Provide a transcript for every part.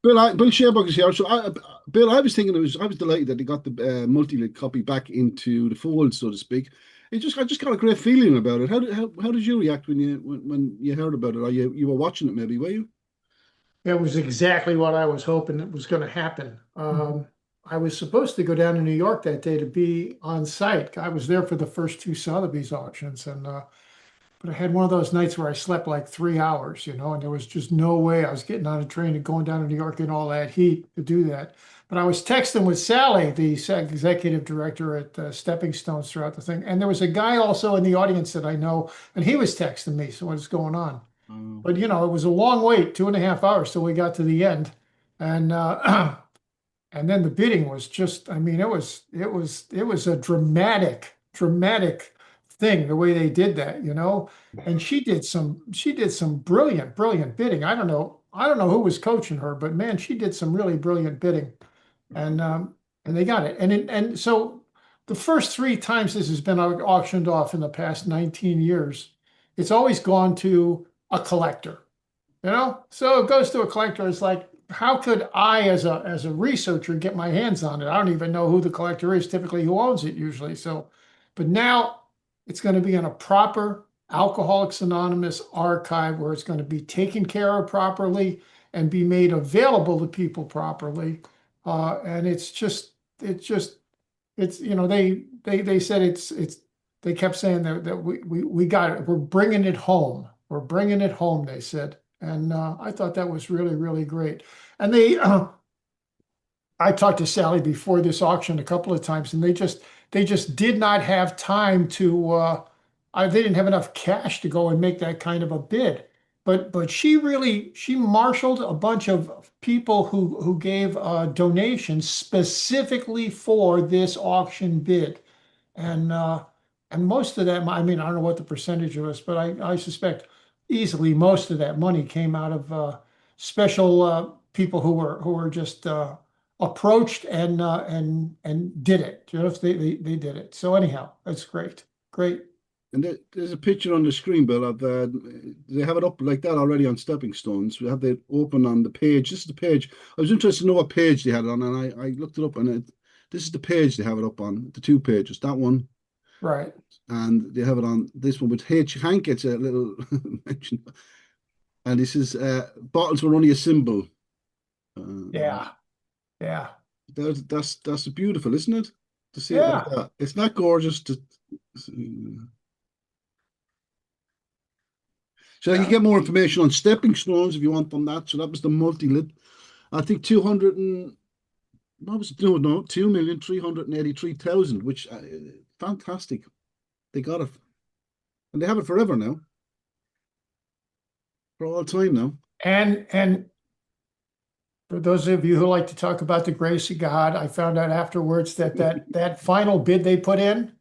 Bill Sherbuck is here. Bill, I was thinking I was delighted that he got the multi-lit copy back into the fold, so to speak. I just got a great feeling about it. How did you react when you heard about it? Or you were watching it, maybe, were you? It was exactly what I was hoping it was going to happen. I was supposed to go down to New York that day to be on site. I was there for the first two Sotheby's auctions, and but I had one of those nights where I slept like 3 hours, and there was just no way I was getting on a train and going down to New York in all that heat to do that. But I was texting with Sally, the executive director at Stepping Stones, throughout the thing, and there was a guy also in the audience that I know, and he was texting me. So what's going on? Oh, But it was a long wait, 2.5 hours till we got to the end, and and then the bidding was just, I mean, it was a dramatic thing the way they did that, And she did some brilliant bidding. I don't know who was coaching her, but man, she did some really brilliant bidding, and they got it. And so the first three times this has been auctioned off in the past 19 years, it's always gone to a collector. So it goes to a collector. It's like, how could I, as a researcher, get my hands on it? I don't even know who the collector is, typically who owns it usually. So, but now it's going to be in a proper Alcoholics Anonymous archive where it's going to be taken care of properly and be made available to people properly. And they said they kept saying that we got it. We're bringing it home. We're bringing it home, they said. And I thought that was really, really great. And I talked to Sally before this auction a couple of times, and they just did not have time to. They didn't have enough cash to go and make that kind of a bid. But she marshaled a bunch of people who gave donations specifically for this auction bid, and most of that, I mean, I don't know what the percentage was, but I suspect easily most of that money came out of special people who were just approached and did it. They did it. So anyhow, that's great, great. and there's a picture on the screen, Bill, of they have it up like that already on Stepping Stones. We have it open on the page. This is the page. I was interested to know what page they had it on, and I looked it up, and this is the page they have it up on. The two pages, that one, Right. and they have it on this one with H. Hank gets a little mention, and this is bottles were only a symbol. Uh, Yeah. Yeah. that's beautiful, isn't it? To see it like Yeah. that. It's not gorgeous so you Yeah. get more information on Stepping Stones if you want on that. So that was the multi-lit. I think 200 and what was it? No, 2,383,000, which fantastic. They got it. And they have it forever now. For all time now. And for those of you who like to talk about the grace of God, I found out afterwards that final bid they put in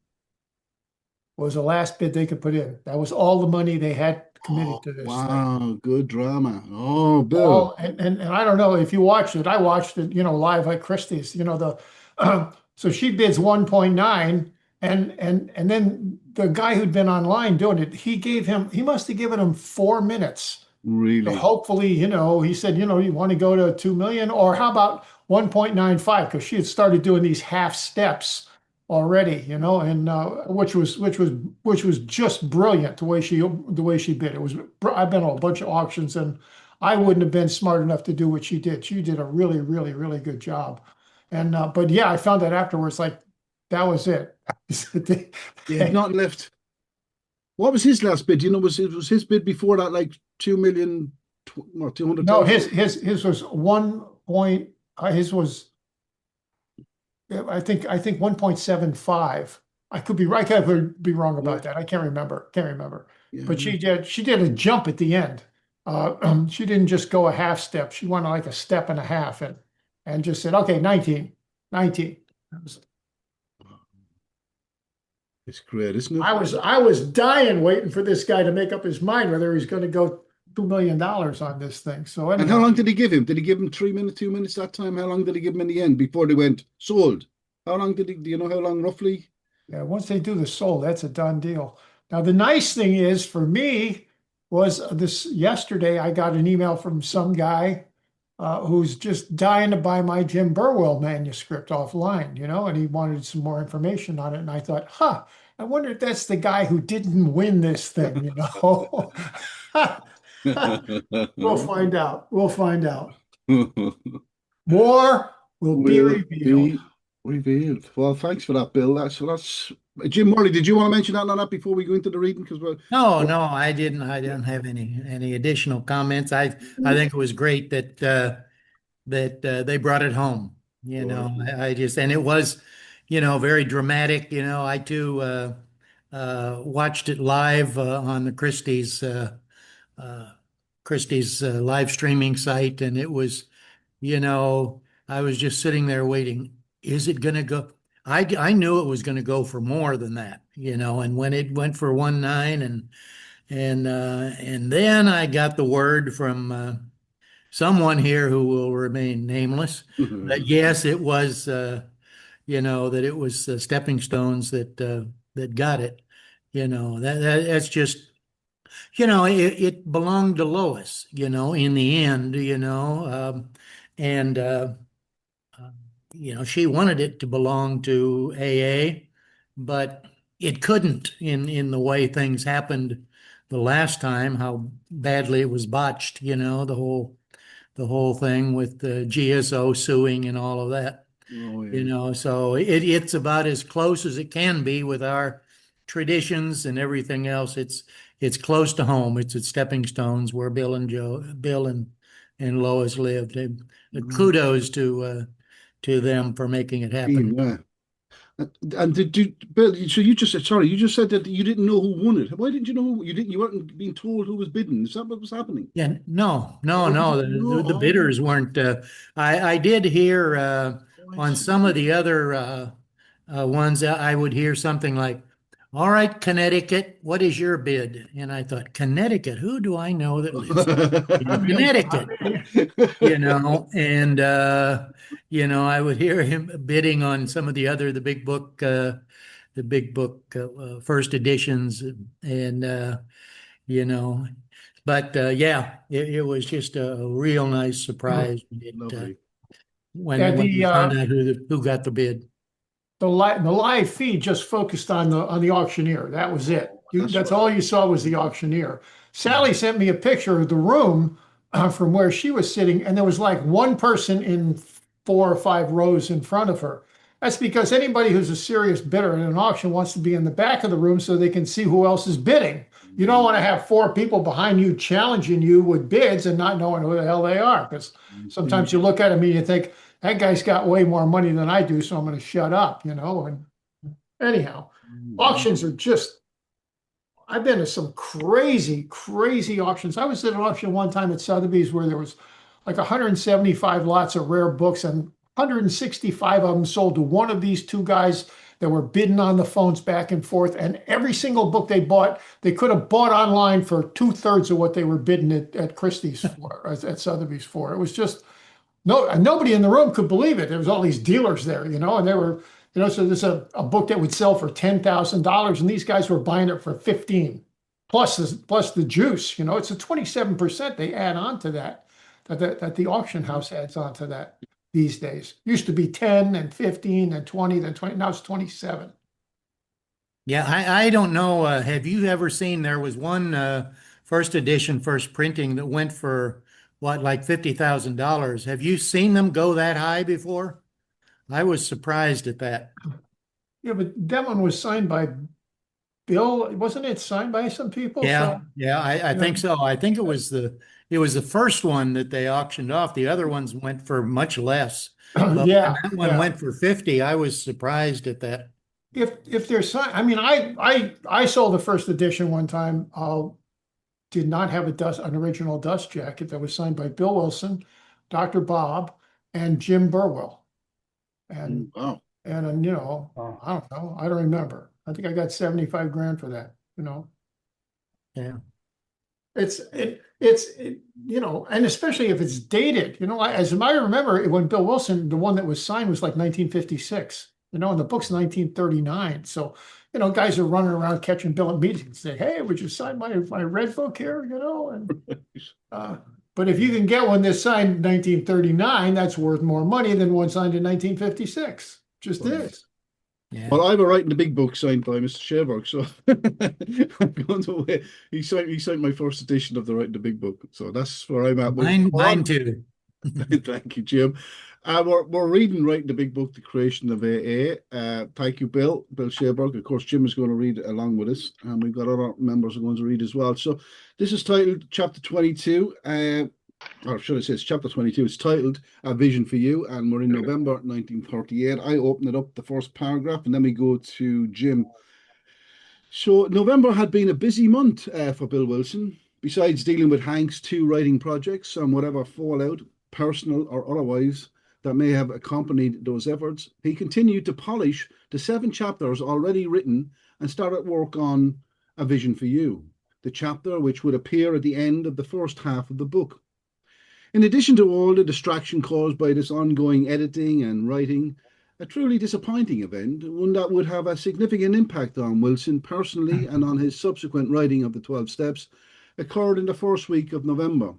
was the last bid they could put in. That was all the money they had Oh, committed to this thing. wow, good drama. Oh, Bill. All and I don't know if you watched it. I watched it, live at Christie's. So she bids 1.9, and then the guy who'd been online doing it, he must have given him 4 minutes. So Really? hopefully, he said, you want to go to 2 million, or how about 1.95? Because she had started doing these half steps already, and which was just brilliant the way she bid. I've been on a bunch of auctions, and I wouldn't have been smart enough to do what she did. She did a really, really, really good job. And but yeah, I found that afterwards, like that was it. They had not left. What was his last bid? Was his bid before that like 2 million or two hundred No, thousand? his was 1 point. His was I think 1.75. I could be right. I could be wrong Yeah, about that. I can't remember. Can't remember. But yeah. she did a jump at the end. She didn't just go a half step. She went like a step and a half and just said, okay, 19, 19. It's great, isn't it? I was dying waiting for this guy to make up his mind whether he's going to go $2 million on this thing. So And how anyhow, long did he give him? Did he give him 3 minutes, 2 minutes that time? How long did he give him in the end before they went sold? How long did he, do you know how long roughly? yeah, once they do the soul, that's a done deal. Now, the nice thing is for me was this yesterday, I got an email from some guy. who's just dying to buy my Jim Burwell manuscript offline, and he wanted some more information on it. And I thought, I wonder if that's the guy who didn't win this thing. We'll find out. We'll find out. More will be Will revealed. be revealed. Well, thanks for that, Bill. That's Jim Morley. Did you want to mention that on that before we go into the reading? Because we're No, I didn't. I didn't have any additional comments. I think it was great that they brought it home. I just and it was, very dramatic. I too watched it live on the Christie's live streaming site, and it was, I was just sitting there waiting. Is it going to go? I knew it was going to go for more than that, and when it went for 1.9 and then I got the word from someone here who will remain nameless that yes, it was that it was Stepping Stones that got it. That's just it belonged to Lois. In the end, and she wanted it to belong to AA, but it couldn't in the way things happened the last time, how badly it was botched, the whole thing with the GSO suing and all of that. Oh, yeah. So it's about as close as it can be with our traditions and everything else. It's close to home. It's at Stepping Stones where Bill and Lois lived. Kudos to them for making it happen. Yeah. And did you, Bill? So you just said, sorry, you just said that you didn't know who won it. Why didn't you know? You didn't. You weren't being told who was bidding. Is that what was happening? Yeah, no. Oh, The oh, bidders weren't. I did hear I on see. some of the other ones, I would hear something like, "All right, Connecticut, what is your bid?" And I thought, Connecticut, who do I know that lives in Connecticut? And I would hear him bidding on some of the big book first editions, and but yeah, it was just a real nice surprise Lovely. Yeah, when we found out who got the bid. the live feed just focused on the auctioneer. That was it. That's right. all you saw was the auctioneer. Sally sent me a picture of the room from where she was sitting, and there was like one person in 4 or 5 rows in front of her. That's because anybody who's a serious bidder in an auction wants to be in the back of the room so they can see who else is bidding. You don't want to have 4 people behind you challenging you with bids and not knowing who the hell they are. Because sometimes you look at them and you think, that guy's got way more money than I do, so I'm going to shut up, And anyhow, auctions are just, I've been to some crazy, crazy auctions. I was at an auction one time at Sotheby's where there was like 175 lots of rare books, and 165 of them sold to one of these 2 guys that were bidding on the phones back and forth. And every single book they bought, they could have bought online for 2/3 of what they were bidding at Christie's for, at Sotheby's for. It was just, nobody in the room could believe it. There was all these dealers there, and they were, so there's a book that would sell for $10,000, and these guys were buying it for 15, plus the juice. It's a 27% they add on to that the auction house adds on to that these days. Used to be 10 and 15 and 20, then 20. Now it's 27. Yeah, I don't know. Have you ever seen? There was one first edition, first printing that went for what, like $50,000. Have you seen them go that high before? I was surprised at that. Yeah, but that one was signed by Bill. Wasn't it signed by some people? Yeah, I think so. I think it was the first one that they auctioned off. The other ones went for much less. But Yeah, when that one went for 50, I was surprised at that. If there's sign, I mean, I sold the first edition one time. Did not have an original dust jacket that was signed by Bill Wilson, Dr. Bob, and Jim Burwell. And Wow. and I don't know, I don't remember. I think I got 75 grand for that. Yeah. It's and especially if it's dated. As I remember, when Bill Wilson, the one that was signed was like 1956. And the book's 1939. So guys are running around catching Bill at meetings and say, "Hey, would you sign my red book here?" And But if you can get one that's signed in 1939, that's worth more money than one signed in 1956. Just Right. is. Yeah. Well, I have a writing the big book signed by Mr. Sherberg, so I'm going to wait. He signed my first edition of the writing the big book, so that's where I'm at. Mine too. Thank you, Jim. We're reading Writing the Big Book, The Creation of AA. Thank you, Bill Sherberg. Of course, Jim is going to read it along with us, and we've got other members who are going to read as well. So this is titled Chapter 22. Or should I say it's chapter 22. It's titled A Vision for You, and we're in November 1938. I open it up, the first paragraph, and then we go to Jim. So November had been a busy month for Bill Wilson. Besides dealing with Hank's 2 writing projects and whatever fallout, personal or otherwise, that may have accompanied those efforts, he continued to polish the 7 chapters already written and started work on A Vision for You, the chapter which would appear at the end of the first half of the book. In addition to all the distraction caused by this ongoing editing and writing, a truly disappointing event, one that would have a significant impact on Wilson personally and on his subsequent writing of the 12 Steps, occurred in the first week of November.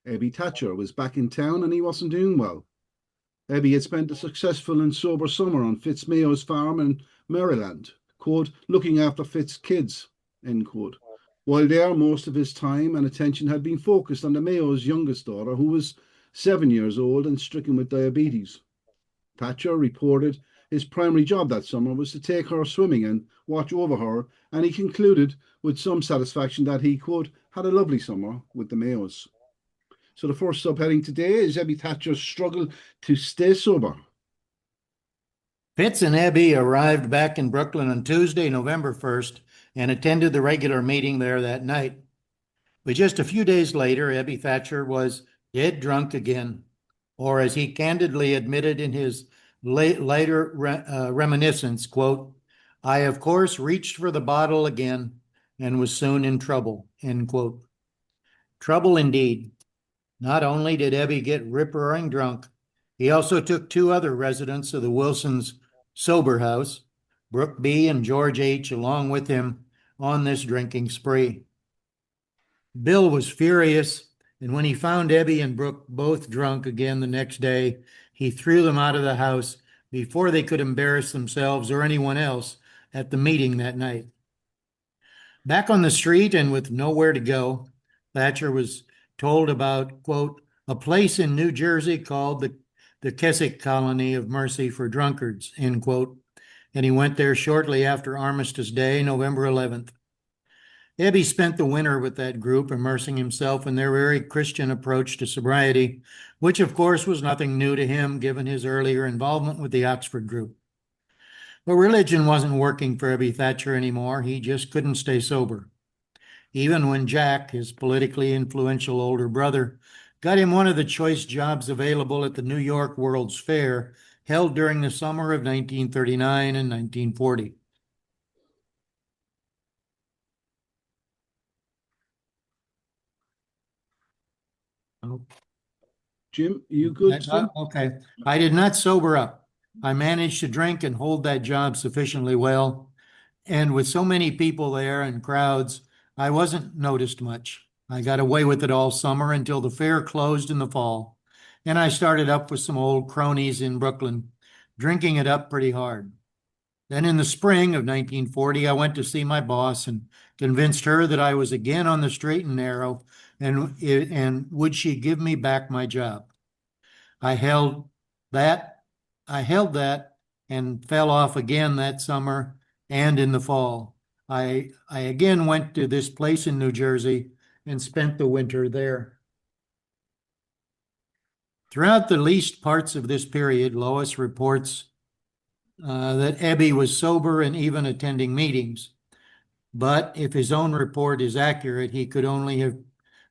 Ebby Thatcher was back in town and he wasn't doing well. Ebby had spent a successful and sober summer on Fitzmayo's farm in Maryland, quote, looking after Fitz's kids, end quote. While there, most of his time and attention had been focused on the Mayo's youngest daughter, who was 7 years old and stricken with diabetes. Thatcher reported his primary job that summer was to take her swimming and watch over her, and he concluded with some satisfaction that he, quote, had a lovely summer with the Mayos. So the first subheading today is Ebby Thatcher's struggle to stay sober. Fitz and Ebby arrived back in Brooklyn on Tuesday, November 1st, and attended the regular meeting there that night. But just a few days later, Ebby Thatcher was dead drunk again, or as he candidly admitted in his later reminiscence, quote, I, of course, reached for the bottle again and was soon in trouble, end quote. Trouble indeed. Not only did Ebby get rip-roaring drunk, he also took 2 other residents of the Wilsons' sober house, Brooke B. and George H., along with him on this drinking spree. Bill was furious, and when he found Ebby and Brooke both drunk again the next day, he threw them out of the house before they could embarrass themselves or anyone else at the meeting that night. Back on the street and with nowhere to go, Thatcher was told about, quote, a place in New Jersey called the Keswick Colony of Mercy for Drunkards, end quote, and he went there shortly after Armistice Day, November 11th. Ebby spent the winter with that group, immersing himself in their very Christian approach to sobriety, which of course was nothing new to him given his earlier involvement with the Oxford group. But religion wasn't working for Ebby Thatcher anymore. He just couldn't stay sober. Even when Jack, his politically influential older brother, got him one of the choice jobs available at the New York World's Fair, held during the summer of 1939 and 1940. Jim, you good? Okay. I did not sober up. I managed to drink and hold that job sufficiently well. And with so many people there and crowds, I wasn't noticed much. I got away with it all summer until the fair closed in the fall. And I started up with some old cronies in Brooklyn, drinking it up pretty hard. Then in the spring of 1940, I went to see my boss and convinced her that I was again on the straight and narrow and would she give me back my job. I held that and fell off again that summer and in the fall. I again went to this place in New Jersey and spent the winter there. Throughout the least parts of this period, Lois reports that Ebby was sober and even attending meetings. But if his own report is accurate, he could only have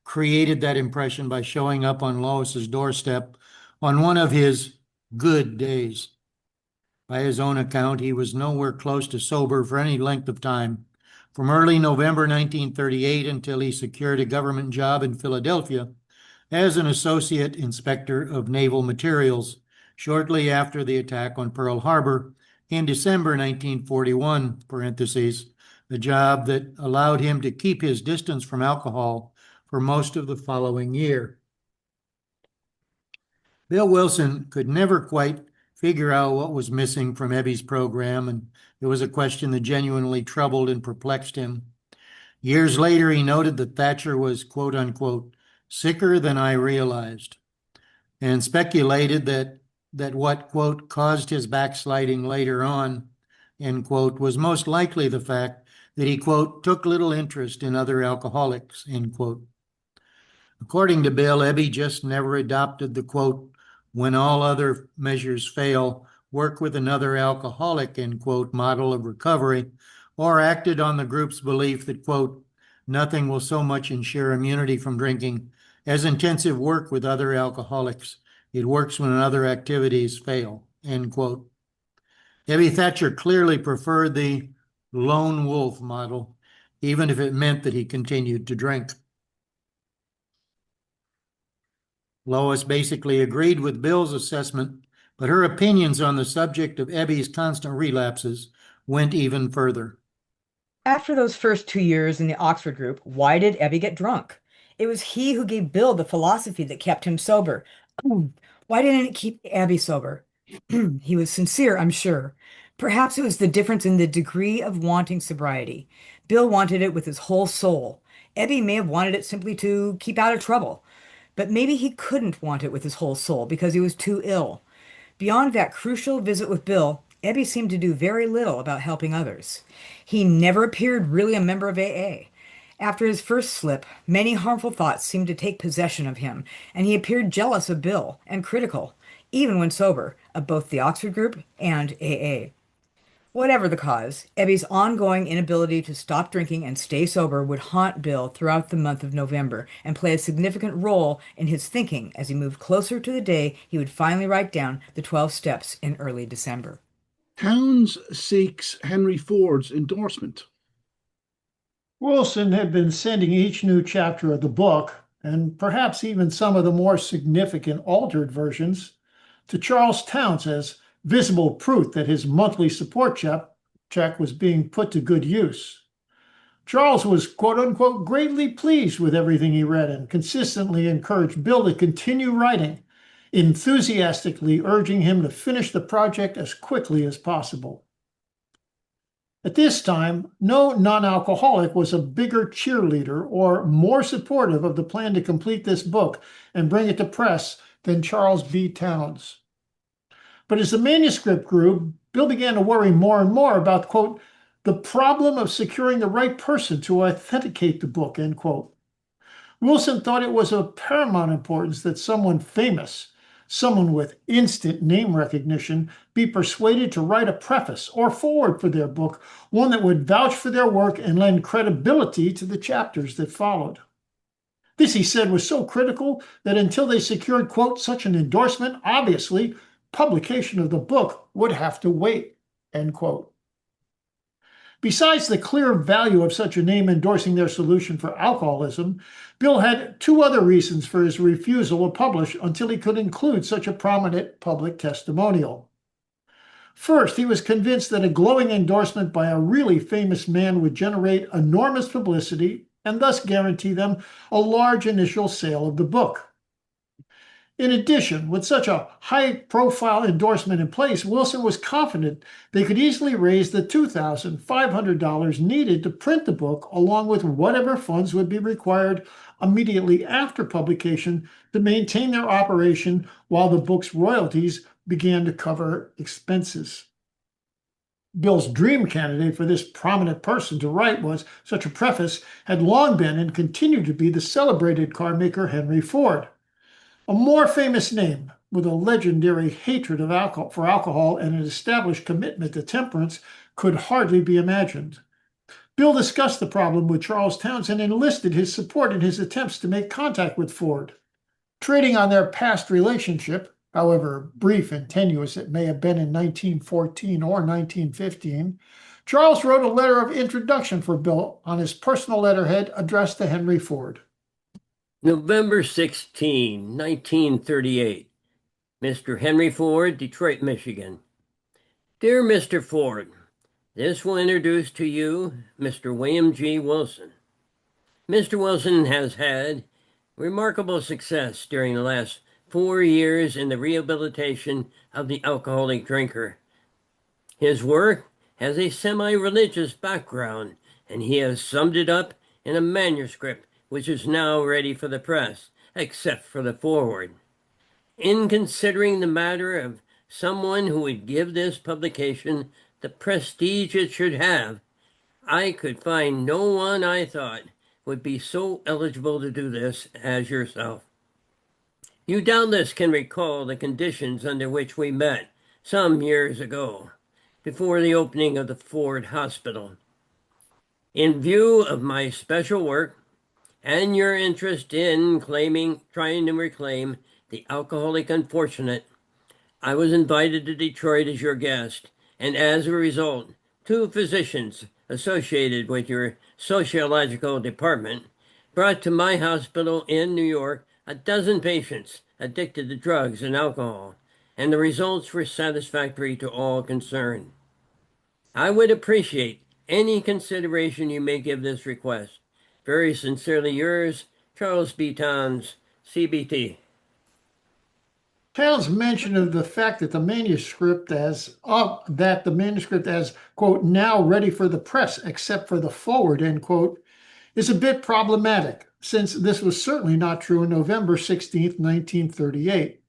created that impression by showing up on Lois's doorstep on one of his good days. By his own account, he was nowhere close to sober for any length of time, from early November 1938 until he secured a government job in Philadelphia as an associate inspector of naval materials shortly after the attack on Pearl Harbor in December 1941, parentheses, a job that allowed him to keep his distance from alcohol for most of the following year. Bill Wilson could never quite figure out what was missing from Ebby's program, and it was a question that genuinely troubled and perplexed him. Years later, he noted that Thatcher was, quote unquote, sicker than I realized, and speculated that what, quote, caused his backsliding later on, end quote, was most likely the fact that he, quote, took little interest in other alcoholics, end quote. According to Bill, Ebby just never adopted the, quote, when all other measures fail, work with another alcoholic, end quote, model of recovery, or acted on the group's belief that, quote, nothing will so much ensure immunity from drinking as intensive work with other alcoholics. It works when other activities fail, end quote. Ebby Thatcher clearly preferred the lone wolf model, even if it meant that he continued to drink. Lois basically agreed with Bill's assessment, but her opinions on the subject of Ebby's constant relapses went even further. After those first 2 years in the Oxford group, why did Ebby get drunk? It was he who gave Bill the philosophy that kept him sober. Why didn't it keep Abby sober? He was sincere, I'm sure. Perhaps it was the difference in the degree of wanting sobriety. Bill wanted it with his whole soul. Ebby may have wanted it simply to keep out of trouble. But maybe he couldn't want it with his whole soul because he was too ill. Beyond that crucial visit with Bill, Ebby seemed to do very little about helping others. He never appeared really a member of AA. After his first slip, many harmful thoughts seemed to take possession of him, and he appeared jealous of Bill and critical, even when sober, of both the Oxford group and AA. Whatever the cause, Ebby's ongoing inability to stop drinking and stay sober would haunt Bill throughout the month of November and play a significant role in his thinking as he moved closer to the day he would finally write down the 12 steps in early December. Towns seeks Henry Ford's endorsement. Wilson had been sending each new chapter of the book, and perhaps even some of the more significant altered versions, to Charles Towns as visible proof that his monthly support check was being put to good use. Charles was, quote unquote, greatly pleased with everything he read and consistently encouraged Bill to continue writing, enthusiastically urging him to finish the project as quickly as possible. At this time, no non-alcoholic was a bigger cheerleader or more supportive of the plan to complete this book and bring it to press than Charles B. Towns. But as the manuscript grew, Bill began to worry more and more about, quote, the problem of securing the right person to authenticate the book, end quote. Wilson thought it was of paramount importance that someone famous, someone with instant name recognition, be persuaded to write a preface or foreword for their book, one that would vouch for their work and lend credibility to the chapters that followed. This, he said, was so critical that until they secured, quote, such an endorsement, obviously, publication of the book would have to wait, end quote. Besides the clear value of such a name endorsing their solution for alcoholism, Bill had two other reasons for his refusal to publish until he could include such a prominent public testimonial. First, he was convinced that a glowing endorsement by a really famous man would generate enormous publicity and thus guarantee them a large initial sale of the book. In addition, with such a high-profile endorsement in place, Wilson was confident they could easily raise the $2,500 needed to print the book, along with whatever funds would be required immediately after publication to maintain their operation while the book's royalties began to cover expenses. Bill's dream candidate for this prominent person to write was such a preface had long been and continued to be the celebrated car maker Henry Ford. A more famous name, with a legendary hatred of alcohol and an established commitment to temperance, could hardly be imagined. Bill discussed the problem with Charles Towns and enlisted his support in his attempts to make contact with Ford. Trading on their past relationship, however brief and tenuous it may have been in 1914 or 1915, Charles wrote a letter of introduction for Bill on his personal letterhead addressed to Henry Ford. November 16, 1938. Mr. Henry Ford, Detroit, Michigan. Dear Mr. Ford, this will introduce to you Mr. William G. Wilson. Mr. Wilson has had remarkable success during the last 4 years in the rehabilitation of the alcoholic drinker. His work has a semi-religious background, and he has summed it up in a manuscript which is now ready for the press, except for the foreword. In considering the matter of someone who would give this publication the prestige it should have, I could find no one I thought would be so eligible to do this as yourself. You doubtless can recall the conditions under which we met some years ago, before the opening of the Ford Hospital. In view of my special work and your interest in trying to reclaim the alcoholic unfortunate, I was invited to Detroit as your guest, and as a result, 2 physicians associated with your sociological department brought to my hospital in New York a dozen patients addicted to drugs and alcohol, and the results were satisfactory to all concerned. I would appreciate any consideration you may give this request. Very sincerely yours, Charles B. Towns, CBT. Towns mention of the fact that the manuscript as quote now ready for the press except for the forward end quote is a bit problematic, since this was certainly not true on November 16th, 1938.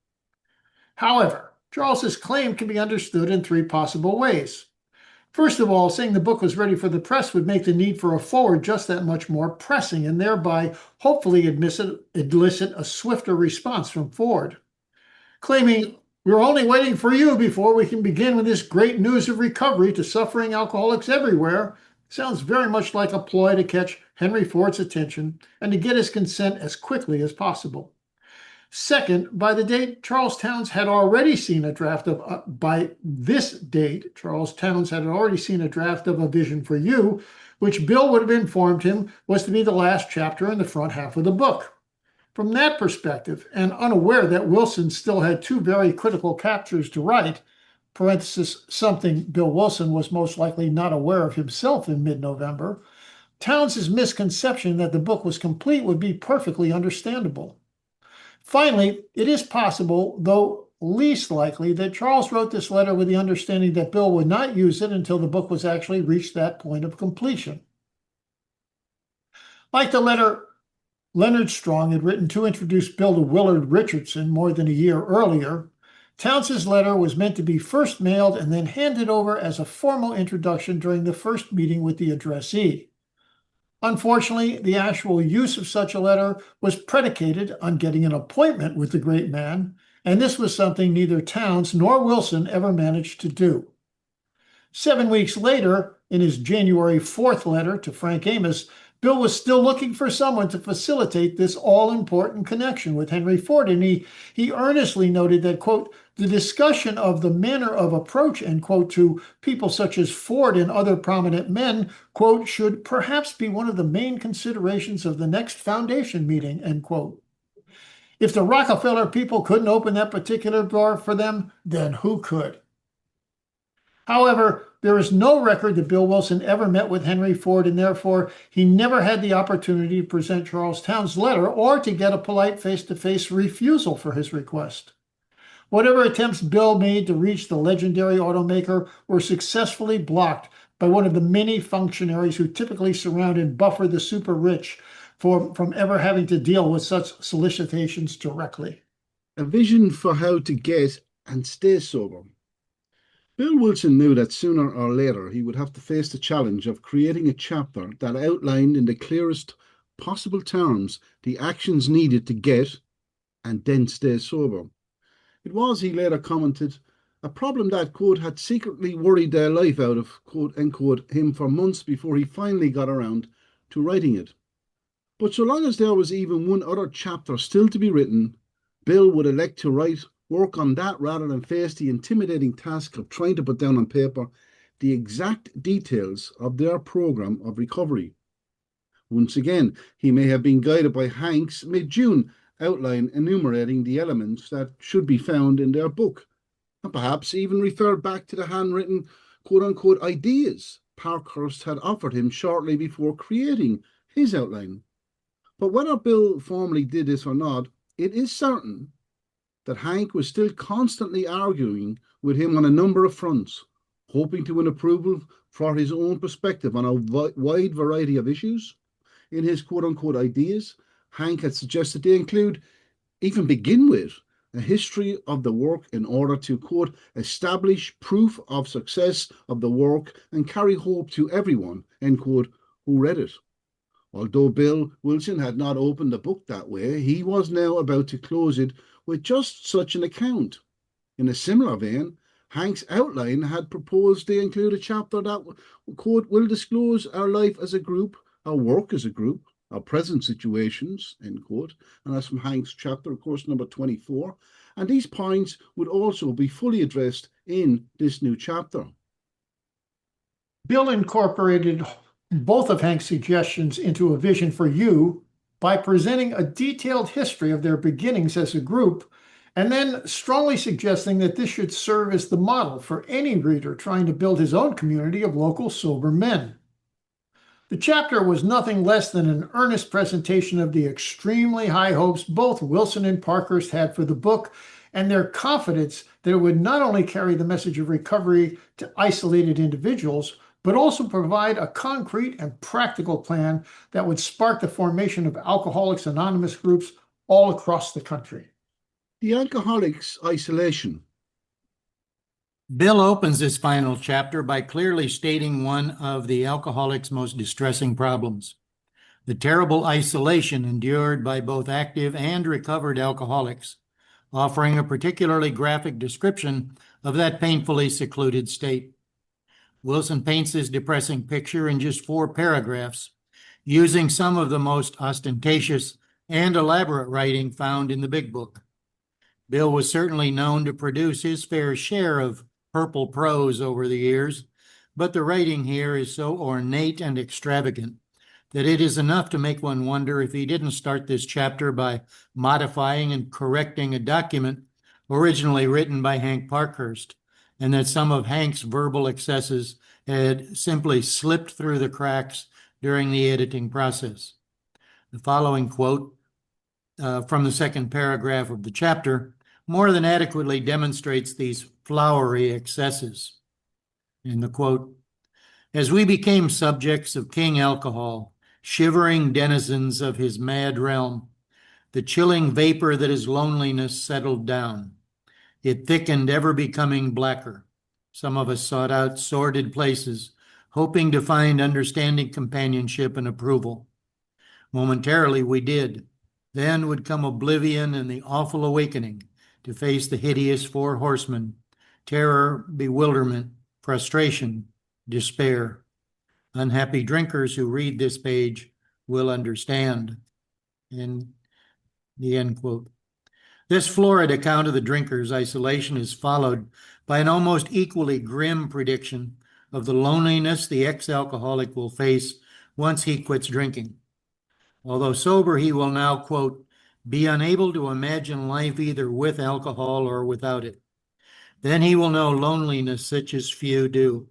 However, Charles's claim can be understood in 3 possible ways. First of all, saying the book was ready for the press would make the need for a forward just that much more pressing, and thereby hopefully elicit a swifter response from Ford. Claiming, "We're only waiting for you before we can begin with this great news of recovery to suffering alcoholics everywhere," sounds very much like a ploy to catch Henry Ford's attention and to get his consent as quickly as possible. Second, by this date, Charles Towns had already seen a draft of A Vision for You, which Bill would have informed him was to be the last chapter in the front half of the book. From that perspective, and unaware that Wilson still had 2 very critical chapters to write, parenthesis, something Bill Wilson was most likely not aware of himself in mid-November, Towns's misconception that the book was complete would be perfectly understandable. Finally, it is possible, though least likely, that Charles wrote this letter with the understanding that Bill would not use it until the book was actually reached that point of completion. Like the letter Leonard Strong had written to introduce Bill to Willard Richardson more than a year earlier, Towns's letter was meant to be first mailed and then handed over as a formal introduction during the first meeting with the addressee. Unfortunately, the actual use of such a letter was predicated on getting an appointment with the great man, and this was something neither Towns nor Wilson ever managed to do. 7 weeks later, in his January 4th letter to Frank Amos, Bill was still looking for someone to facilitate this all-important connection with Henry Ford, and he earnestly noted that, quote, the discussion of the manner of approach, end quote, to people such as Ford and other prominent men, quote, should perhaps be one of the main considerations of the next foundation meeting, end quote. If the Rockefeller people couldn't open that particular door for them, then who could? However, there is no record that Bill Wilson ever met with Henry Ford, and therefore he never had the opportunity to present Charles Towns' letter or to get a polite face-to-face refusal for his request. Whatever attempts Bill made to reach the legendary automaker were successfully blocked by one of the many functionaries who typically surround and buffer the super rich from ever having to deal with such solicitations directly. A vision for how to get and stay sober. Bill Wilson knew that sooner or later he would have to face the challenge of creating a chapter that outlined in the clearest possible terms the actions needed to get and then stay sober. It was, he later commented, a problem that, quote, had secretly worried their life out of, quote, unquote, him for months before he finally got around to writing it. But so long as there was even one other chapter still to be written, Bill would elect to work on that rather than face the intimidating task of trying to put down on paper the exact details of their program of recovery. Once again, he may have been guided by Hank's mid-June outline enumerating the elements that should be found in their book, and perhaps even referred back to the handwritten quote-unquote ideas Parkhurst had offered him shortly before creating his outline. But whether Bill formally did this or not, it is certain that Hank was still constantly arguing with him on a number of fronts, hoping to win approval for his own perspective on a wide variety of issues. In his quote-unquote ideas, Hank had suggested they include, even begin with, a history of the work in order to, quote, establish proof of success of the work and carry hope to everyone, end quote, who read it. Although Bill Wilson had not opened the book that way, he was now about to close it with just such an account. In a similar vein, Hank's outline had proposed they include a chapter that, quote, will disclose our life as a group, our work as a group, our present situations, end quote. And that's from Hank's chapter, of course, number 24. And these points would also be fully addressed in this new chapter. Bill incorporated both of Hank's suggestions into A Vision for You by presenting a detailed history of their beginnings as a group, and then strongly suggesting that this should serve as the model for any reader trying to build his own community of local sober men. The chapter was nothing less than an earnest presentation of the extremely high hopes both Wilson and Parkhurst had for the book, and their confidence that it would not only carry the message of recovery to isolated individuals, but also provide a concrete and practical plan that would spark the formation of Alcoholics Anonymous groups all across the country. The Alcoholics' Isolation. Bill opens this final chapter by clearly stating one of the alcoholic's most distressing problems: the terrible isolation endured by both active and recovered alcoholics, offering a particularly graphic description of that painfully secluded state. Wilson paints this depressing picture in just 4 paragraphs, using some of the most ostentatious and elaborate writing found in the Big Book. Bill was certainly known to produce his fair share of purple prose over the years, but the writing here is so ornate and extravagant that it is enough to make one wonder if he didn't start this chapter by modifying and correcting a document originally written by Hank Parkhurst, and that some of Hank's verbal excesses had simply slipped through the cracks during the editing process. The following quote from the second paragraph of the chapter more than adequately demonstrates these flowery excesses. In the quote, "As we became subjects of King Alcohol, shivering denizens of his mad realm, the chilling vapor that is loneliness settled down. It thickened, ever becoming blacker. Some of us sought out sordid places, hoping to find understanding companionship and approval. Momentarily we did. Then would come oblivion and the awful awakening to face the hideous 4 horsemen: terror, bewilderment, frustration, despair. Unhappy drinkers who read this page will understand." In the end quote. This florid account of the drinker's isolation is followed by an almost equally grim prediction of the loneliness the ex-alcoholic will face once he quits drinking. Although sober, he will now, quote, "be unable to imagine life either with alcohol or without it. Then he will know loneliness such as few do.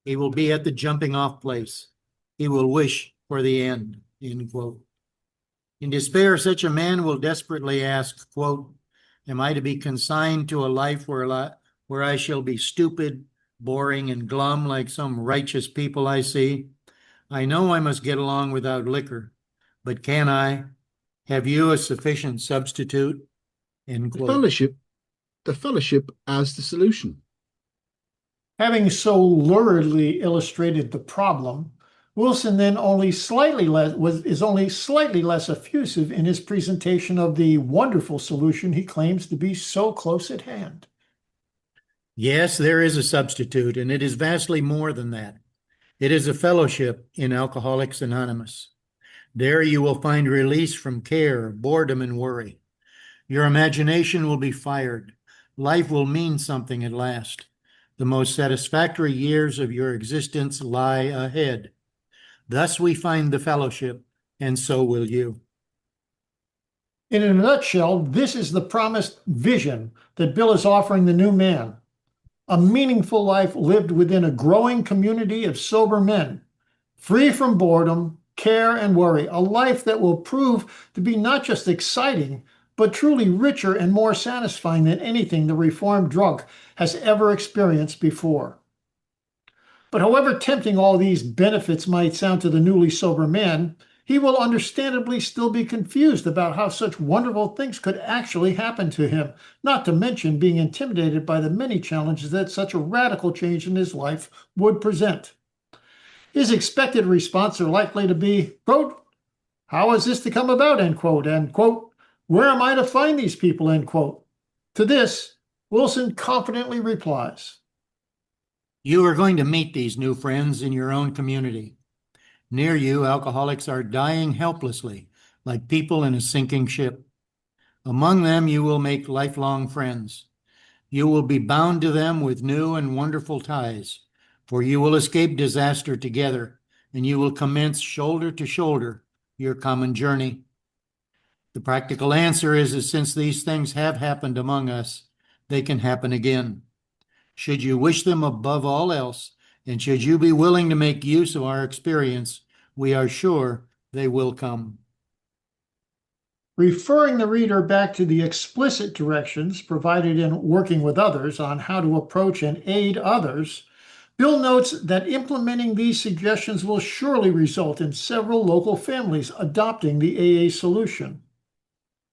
He will be at the jumping off place. He will wish for the end," end quote. In despair, such a man will desperately ask, quote, "Am I to be consigned to a life where I shall be stupid, boring, and glum like some righteous people I see? I know I must get along without liquor, but can I? Have you a sufficient substitute?" End The quote. fellowship as the solution. Having so luridly illustrated the problem, Wilson then is only slightly less effusive in his presentation of the wonderful solution he claims to be so close at hand. Yes, there is a substitute, and it is vastly more than that. It is a fellowship in Alcoholics Anonymous. There you will find release from care, boredom, and worry. Your imagination will be fired. Life will mean something at last. The most satisfactory years of your existence lie ahead. Thus we find the fellowship, and so will you. In a nutshell, this is the promised vision that Bill is offering the new man: a meaningful life lived within a growing community of sober men, free from boredom, care, and worry, a life that will prove to be not just exciting, but truly richer and more satisfying than anything the reformed drunk has ever experienced before. But however tempting all these benefits might sound to the newly sober man, he will understandably still be confused about how such wonderful things could actually happen to him, not to mention being intimidated by the many challenges that such a radical change in his life would present. His expected response are likely to be, quote, "How is this to come about?" end quote, and, quote, "Where am I to find these people?" end quote. To this, Wilson confidently replies, You are going to meet these new friends in your own community. Near you, alcoholics are dying helplessly, like people in a sinking ship. Among them, you will make lifelong friends. You will be bound to them with new and wonderful ties, for you will escape disaster together, and you will commence shoulder to shoulder your common journey. The practical answer is that since these things have happened among us, they can happen again. Should you wish them above all else, and should you be willing to make use of our experience, we are sure they will come. referring the reader back to the explicit directions provided in Working with Others on how to approach and aid others. Bill notes that implementing these suggestions will surely result in several local families adopting the AA solution.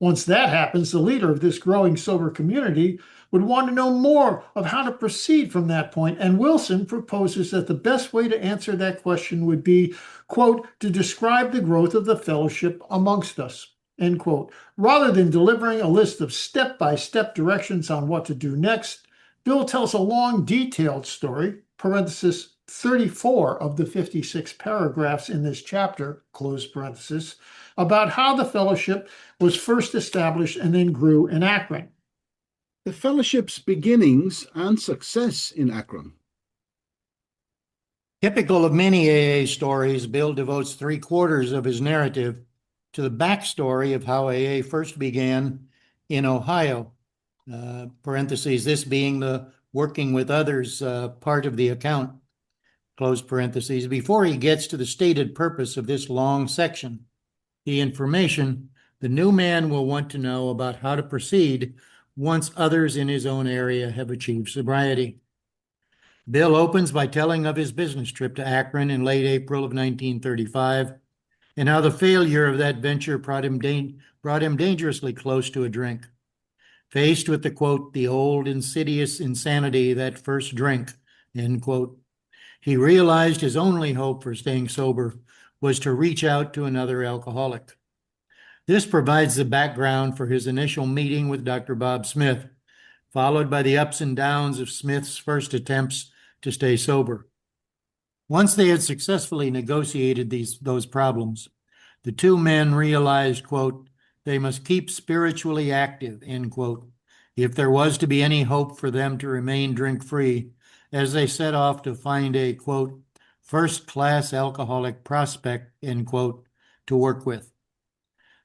Once that happens, the leader of this growing sober community would want to know more of how to proceed from that point, and Wilson proposes that the best way to answer that question would be, quote, "to describe the growth of the fellowship amongst us," end quote. Rather than delivering a list of step-by-step directions on what to do next, Bill tells a long, detailed story, parenthesis 34 of the 56 paragraphs in this chapter, close parenthesis, about how the fellowship was first established and then grew in Akron. The fellowship's beginnings and success in Akron. Typical of many AA stories, Bill devotes 3/4 of his narrative to the backstory of how AA first began in Ohio. Parentheses, this being the working with others part of the account, close parentheses, before he gets to the stated purpose of this long section, the information the new man will want to know about how to proceed once others in his own area have achieved sobriety. Bill opens by telling of his business trip to Akron in late April of 1935 and how the failure of that venture brought him dangerously close to a drink. Faced with the, quote, "the old insidious insanity that first drink," end quote, he realized his only hope for staying sober was to reach out to another alcoholic. This provides the background for his initial meeting with Dr. Bob Smith, followed by the ups and downs of Smith's first attempts to stay sober. Once they had successfully negotiated those problems, the two men realized, quote, they must keep spiritually active, end quote, if there was to be any hope for them to remain drink-free, as they set off to find a, quote, first-class alcoholic prospect, end quote, to work with.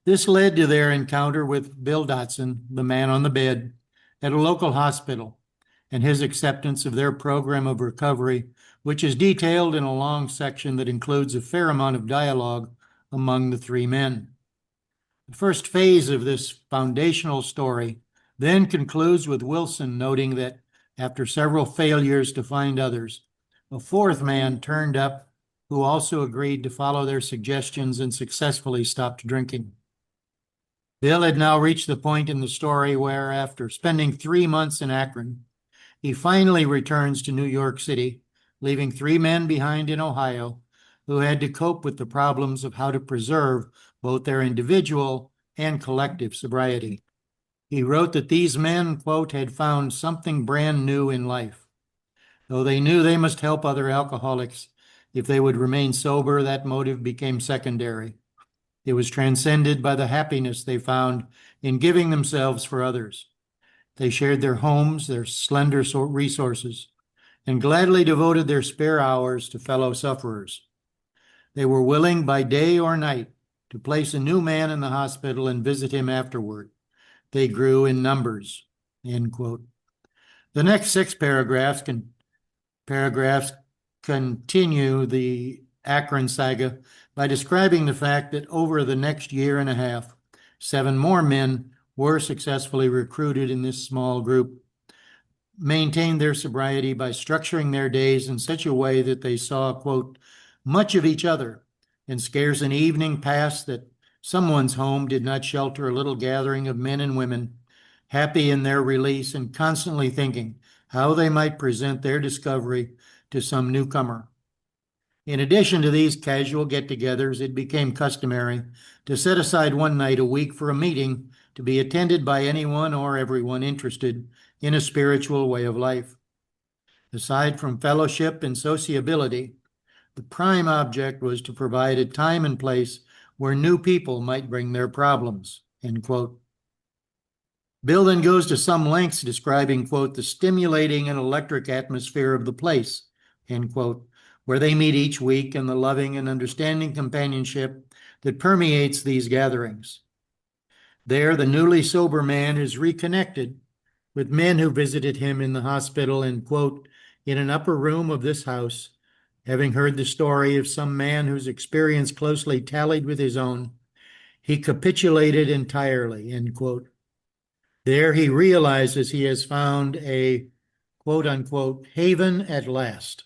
This led to their encounter with Bill Dotson, the man on the bed, at a local hospital, and his acceptance of their program of recovery, which is detailed in a long section that includes a fair amount of dialogue among the three men. The first phase of this foundational story then concludes with Wilson noting that after several failures to find others, a fourth man turned up who also agreed to follow their suggestions and successfully stopped drinking. Bill had now reached the point in the story where, after spending 3 months in Akron, he finally returns to New York City, leaving 3 men behind in Ohio who had to cope with the problems of how to preserve both their individual and collective sobriety. He wrote that these men, quote, had found something brand new in life. Though they knew they must help other alcoholics if they would remain sober, that motive became secondary. It was transcended by the happiness they found in giving themselves for others. They shared their homes, their slender resources, and gladly devoted their spare hours to fellow sufferers. They were willing by day or night to place a new man in the hospital and visit him afterward. They grew in numbers, end quote. The next 6 paragraphs continue the Akron saga by describing the fact that over the next year and a half, 7 more men were successfully recruited in this small group, maintained their sobriety by structuring their days in such a way that they saw, quote, much of each other, and scarce an evening passed that someone's home did not shelter a little gathering of men and women, happy in their release and constantly thinking how they might present their discovery to some newcomer. In addition to these casual get-togethers, it became customary to set aside one night a week for a meeting to be attended by anyone or everyone interested in a spiritual way of life. Aside from fellowship and sociability, the prime object was to provide a time and place where new people might bring their problems, end quote. Bill then goes to some lengths describing, quote, the stimulating and electric atmosphere of the place, end quote, where they meet each week and the loving and understanding companionship that permeates these gatherings. There, the newly sober man is reconnected with men who visited him in the hospital and, quote, in an upper room of this house, having heard the story of some man whose experience closely tallied with his own, he capitulated entirely, end quote. There he realizes he has found a, quote unquote, haven at last,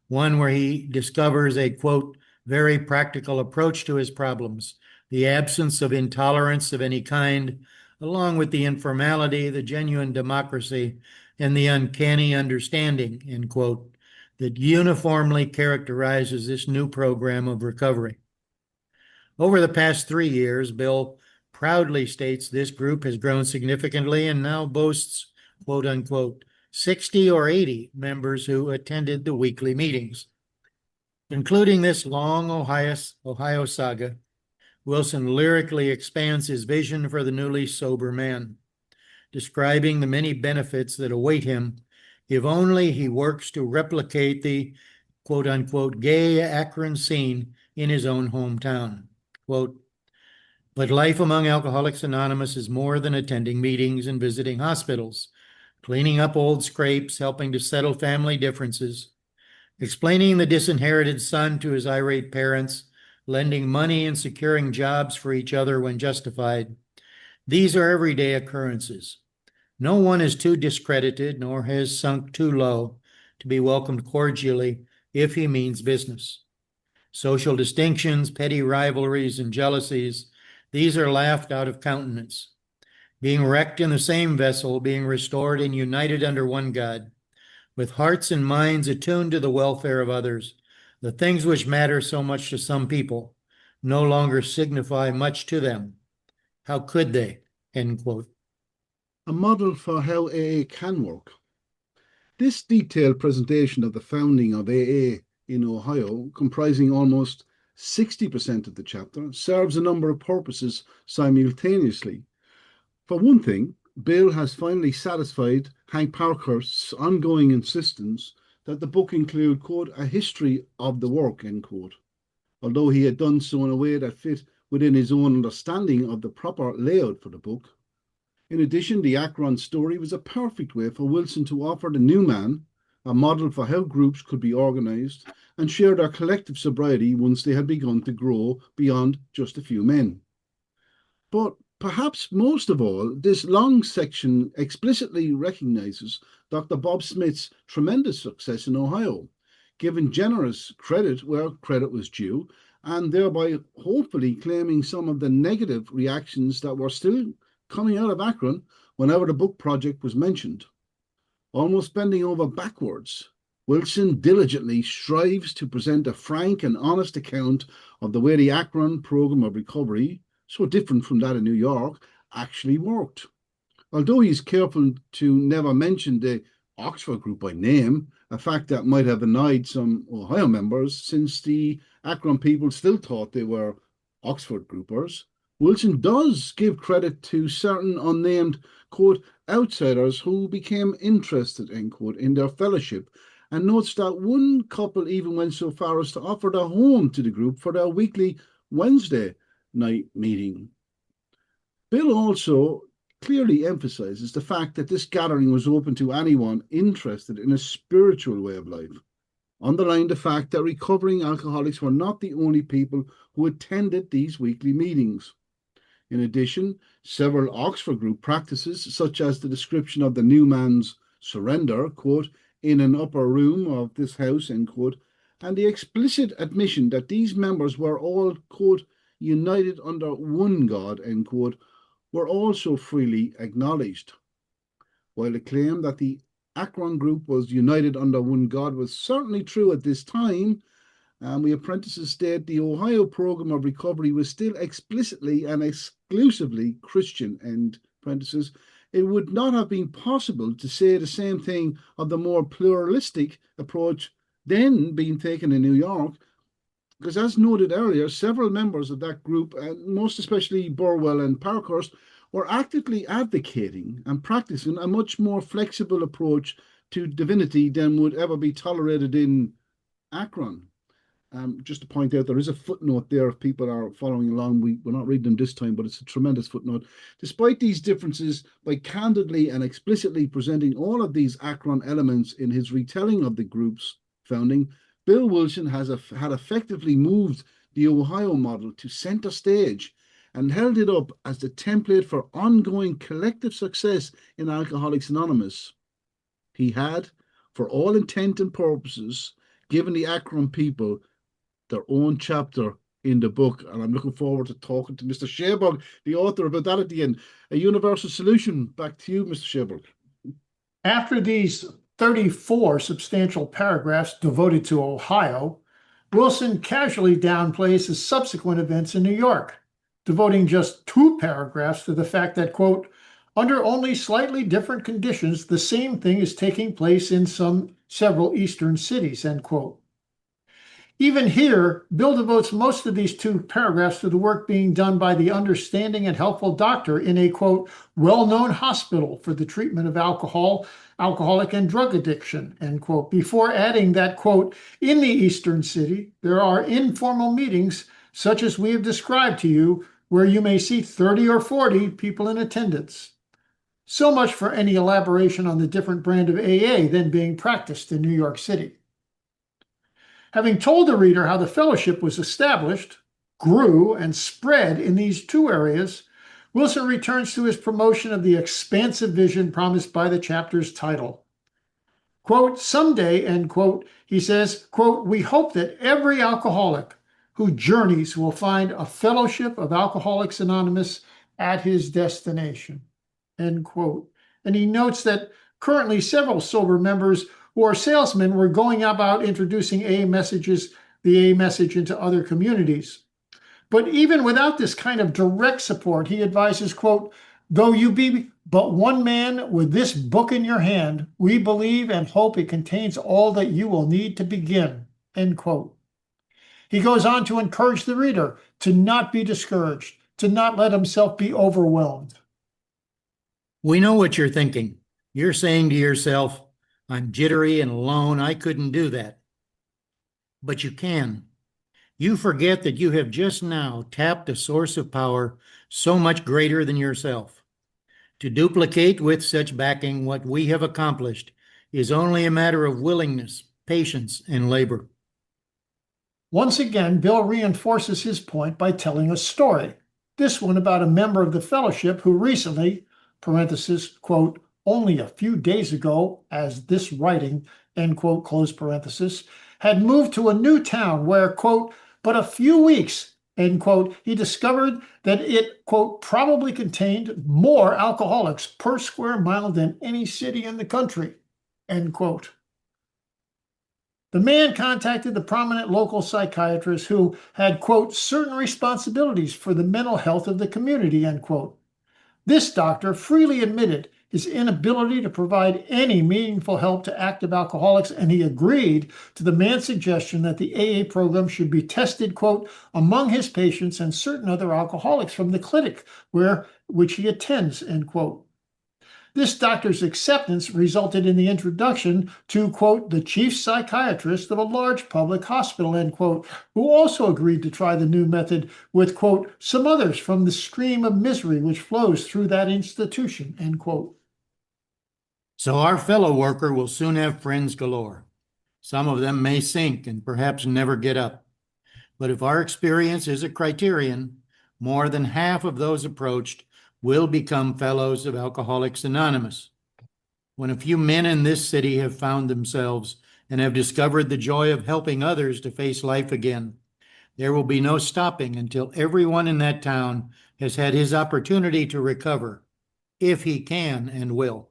one where he discovers a, quote, very practical approach to his problems, the absence of intolerance of any kind, along with the informality, the genuine democracy, and the uncanny understanding, end quote, that uniformly characterizes this new program of recovery. Over the past 3 years, Bill proudly states this group has grown significantly and now boasts, quote unquote, 60 or 80 members who attended the weekly meetings. Concluding this long Ohio saga, Wilson lyrically expands his vision for the newly sober man, describing the many benefits that await him if only he works to replicate the, quote unquote, gay Akron scene in his own hometown. Quote, but life among Alcoholics Anonymous is more than attending meetings and visiting hospitals, cleaning up old scrapes, helping to settle family differences, explaining the disinherited son to his irate parents, lending money and securing jobs for each other when justified. These are everyday occurrences. No one is too discredited nor has sunk too low to be welcomed cordially if he means business. Social distinctions, petty rivalries, and jealousies, these are laughed out of countenance. Being wrecked in the same vessel, being restored and united under one God, with hearts and minds attuned to the welfare of others, the things which matter so much to some people no longer signify much to them. How could they? End quote. A model for how AA can work. This detailed presentation of the founding of AA in Ohio, comprising almost 60% of the chapter, serves a number of purposes simultaneously. For one thing, Bill has finally satisfied Hank Parkhurst's ongoing insistence that the book include, quote, a history of the work, end quote, although he had done so in a way that fit within his own understanding of the proper layout for the book. In addition, the Akron story was a perfect way for Wilson to offer the new man a model for how groups could be organized and share their collective sobriety once they had begun to grow beyond just a few men. But perhaps most of all, this long section explicitly recognizes Dr. Bob Smith's tremendous success in Ohio, giving generous credit where credit was due, and thereby hopefully claiming some of the negative reactions that were still coming out of Akron whenever the book project was mentioned. Almost bending over backwards, Wilson diligently strives to present a frank and honest account of the way the Akron program of recovery, so different from that in New York, actually worked. Although he's careful to never mention the Oxford group by name, a fact that might have annoyed some Ohio members since the Akron people still thought they were Oxford groupers, Wilson does give credit to certain unnamed, quote, outsiders who became interested, end quote, in their fellowship, and notes that one couple even went so far as to offer their home to the group for their weekly Wednesday night meeting. Bill also clearly emphasizes the fact that this gathering was open to anyone interested in a spiritual way of life. underlined the fact that recovering alcoholics were not the only people who attended these weekly meetings. In addition, several Oxford Group practices, such as the description of the new man's surrender, quote, in an upper room of this house, end quote, and the explicit admission that these members were all, quote, united under one God, end quote, were also freely acknowledged. While the claim that the Akron group was united under one God was certainly true at this time, we apprentices state the Ohio program of recovery was still explicitly and exclusively Christian, end parentheses. It would not have been possible to say the same thing of the more pluralistic approach then being taken in New York, because as noted earlier, several members of that group, and most especially Burwell and Parkhurst, were actively advocating and practicing a much more flexible approach to divinity than would ever be tolerated in Akron. Just to point out, there is a footnote there if people are following along. We're not reading them this time, but it's a tremendous footnote. Despite these differences, by candidly and explicitly presenting all of these Akron elements in his retelling of the group's founding, Bill Wilson had effectively moved the Ohio model to center stage and held it up as the template for ongoing collective success in Alcoholics Anonymous. He had, for all intent and purposes, given the Akron people their own chapter in the book, and I'm looking forward to talking to Mr. Schaberg, the author, about that at the end. A universal solution. Back to you, Mr. Schaberg. After these 34 substantial paragraphs devoted to Ohio, Wilson casually downplays the subsequent events in New York, devoting just 2 paragraphs to the fact that, quote, under only slightly different conditions, the same thing is taking place in several eastern cities, end quote. Even here, Bill devotes most of these 2 paragraphs to the work being done by the understanding and helpful doctor in a, quote, well-known hospital for the treatment of alcoholic and drug addiction, end quote, before adding that, quote, in the eastern city, there are informal meetings such as we have described to you, where you may see 30 or 40 people in attendance. So much for any elaboration on the different brand of AA then being practiced in New York City. Having told the reader how the fellowship was established, grew, and spread in these 2 areas, Wilson returns to his promotion of the expansive vision promised by the chapter's title. Quote, someday, end quote, he says, quote, we hope that every alcoholic who journeys will find a fellowship of Alcoholics Anonymous at his destination, end quote. And he notes that currently several sober members who are salesmen were going about introducing the AA message into other communities. But even without this kind of direct support, he advises, quote, though you be but one man with this book in your hand, we believe and hope it contains all that you will need to begin, end quote. He goes on to encourage the reader to not be discouraged, to not let himself be overwhelmed. We know what you're thinking. You're saying to yourself, I'm jittery and alone. I couldn't do that. But you can. You forget that you have just now tapped a source of power so much greater than yourself. To duplicate with such backing what we have accomplished is only a matter of willingness, patience, and labor. Once again, Bill reinforces his point by telling a story, this one about a member of the fellowship who recently, parenthesis, quote, only a few days ago, as this writing, end quote, close parenthesis, had moved to a new town where, quote, but a few weeks, end quote, he discovered that it, quote, probably contained more alcoholics per square mile than any city in the country, end quote. The man contacted the prominent local psychiatrist who had, quote, certain responsibilities for the mental health of the community, end quote. This doctor freely admitted his inability to provide any meaningful help to active alcoholics, and he agreed to the man's suggestion that the AA program should be tested, quote, among his patients and certain other alcoholics from the clinic which he attends, end quote. This doctor's acceptance resulted in the introduction to, quote, the chief psychiatrist of a large public hospital, end quote, who also agreed to try the new method with, quote, some others from the stream of misery which flows through that institution, end quote. So our fellow worker will soon have friends galore. Some of them may sink and perhaps never get up. But if our experience is a criterion, more than half of those approached will become fellows of Alcoholics Anonymous. When a few men in this city have found themselves and have discovered the joy of helping others to face life again, there will be no stopping until everyone in that town has had his opportunity to recover, if he can and will.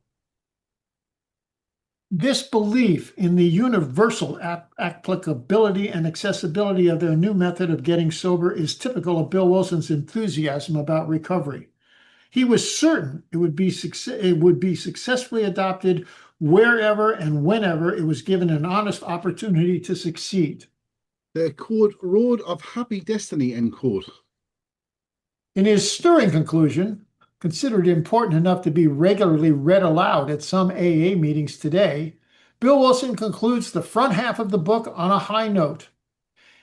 This belief in the universal applicability and accessibility of their new method of getting sober is typical of Bill Wilson's enthusiasm about recovery. He was certain it would be successfully adopted wherever and whenever it was given an honest opportunity to succeed. The quote, road of happy destiny, end quote. In his stirring conclusion, considered important enough to be regularly read aloud at some AA meetings today, Bill Wilson concludes the front half of the book on a high note.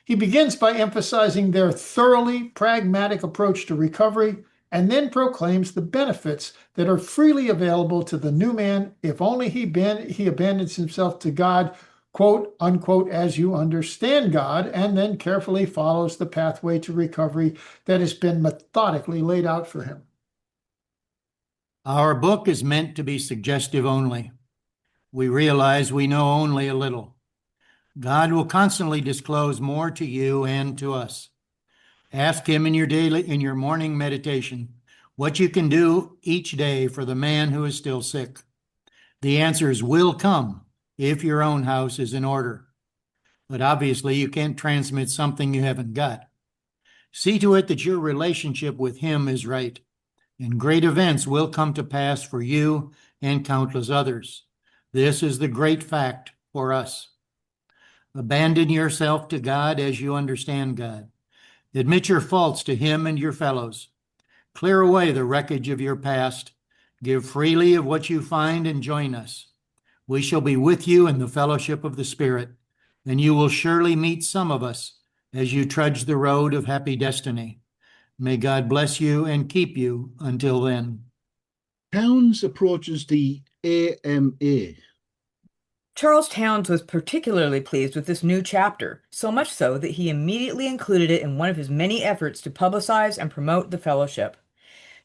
He begins by emphasizing their thoroughly pragmatic approach to recovery and then proclaims the benefits that are freely available to the new man if only he abandons himself to God, quote, unquote, as you understand God, and then carefully follows the pathway to recovery that has been methodically laid out for him. Our book is meant to be suggestive only. We realize we know only a little. God will constantly disclose more to you and to us. Ask him in your morning meditation what you can do each day for the man who is still sick. The answers will come if your own house is in order. But obviously you can't transmit something you haven't got. See to it that your relationship with him is right, and great events will come to pass for you and countless others. This is the great fact for us. Abandon yourself to God as you understand God. Admit your faults to him and your fellows. Clear away the wreckage of your past. Give freely of what you find and join us. We shall be with you in the fellowship of the Spirit, and you will surely meet some of us as you trudge the road of happy destiny. May God bless you and keep you until then. Towns approaches the AMA. Charles Towns was particularly pleased with this new chapter, so much so that he immediately included it in one of his many efforts to publicize and promote the fellowship.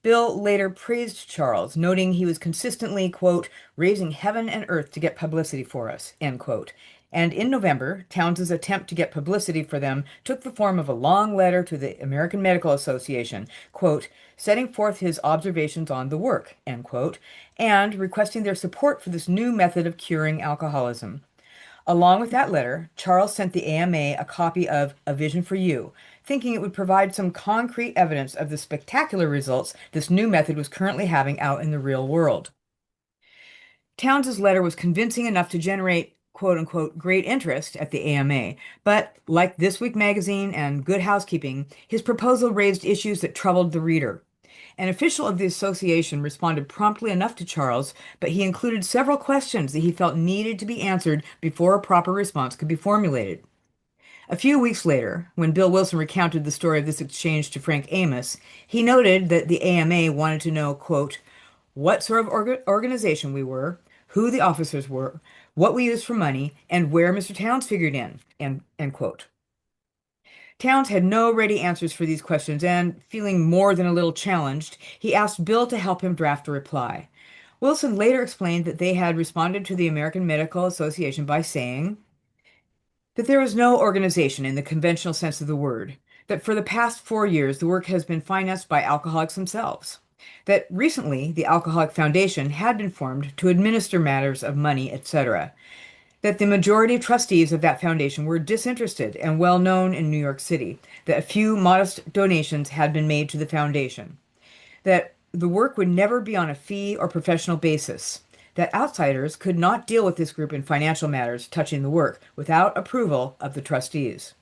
Bill later praised Charles, noting he was consistently, quote, raising heaven and earth to get publicity for us, end quote. And in November, Towns's attempt to get publicity for them took the form of a long letter to the American Medical Association, quote, setting forth his observations on the work, end quote, and requesting their support for this new method of curing alcoholism. Along with that letter, Charles sent the AMA a copy of A Vision for You, thinking it would provide some concrete evidence of the spectacular results this new method was currently having out in the real world. Towns's letter was convincing enough to generate quote-unquote great interest at the AMA, but like This Week magazine and Good Housekeeping, his proposal raised issues that troubled the reader. An official of the association responded promptly enough to Charles, but he included several questions that he felt needed to be answered before a proper response could be formulated. A few weeks later, when Bill Wilson recounted the story of this exchange to Frank Amos, he noted that the AMA wanted to know, quote, what sort of organization we were, who the officers were, what we used for money, and where Mr. Towns figured in, end quote. Towns had no ready answers for these questions, and feeling more than a little challenged, he asked Bill to help him draft a reply. Wilson later explained that they had responded to the American Medical Association by saying that there was no organization in the conventional sense of the word, that for the past 4 years the work has been financed by alcoholics themselves, that recently the Alcoholic Foundation had been formed to administer matters of money, etc., that the majority of trustees of that foundation were disinterested and well known in New York City, that a few modest donations had been made to the foundation, that the work would never be on a fee or professional basis, that outsiders could not deal with this group in financial matters touching the work without approval of the trustees.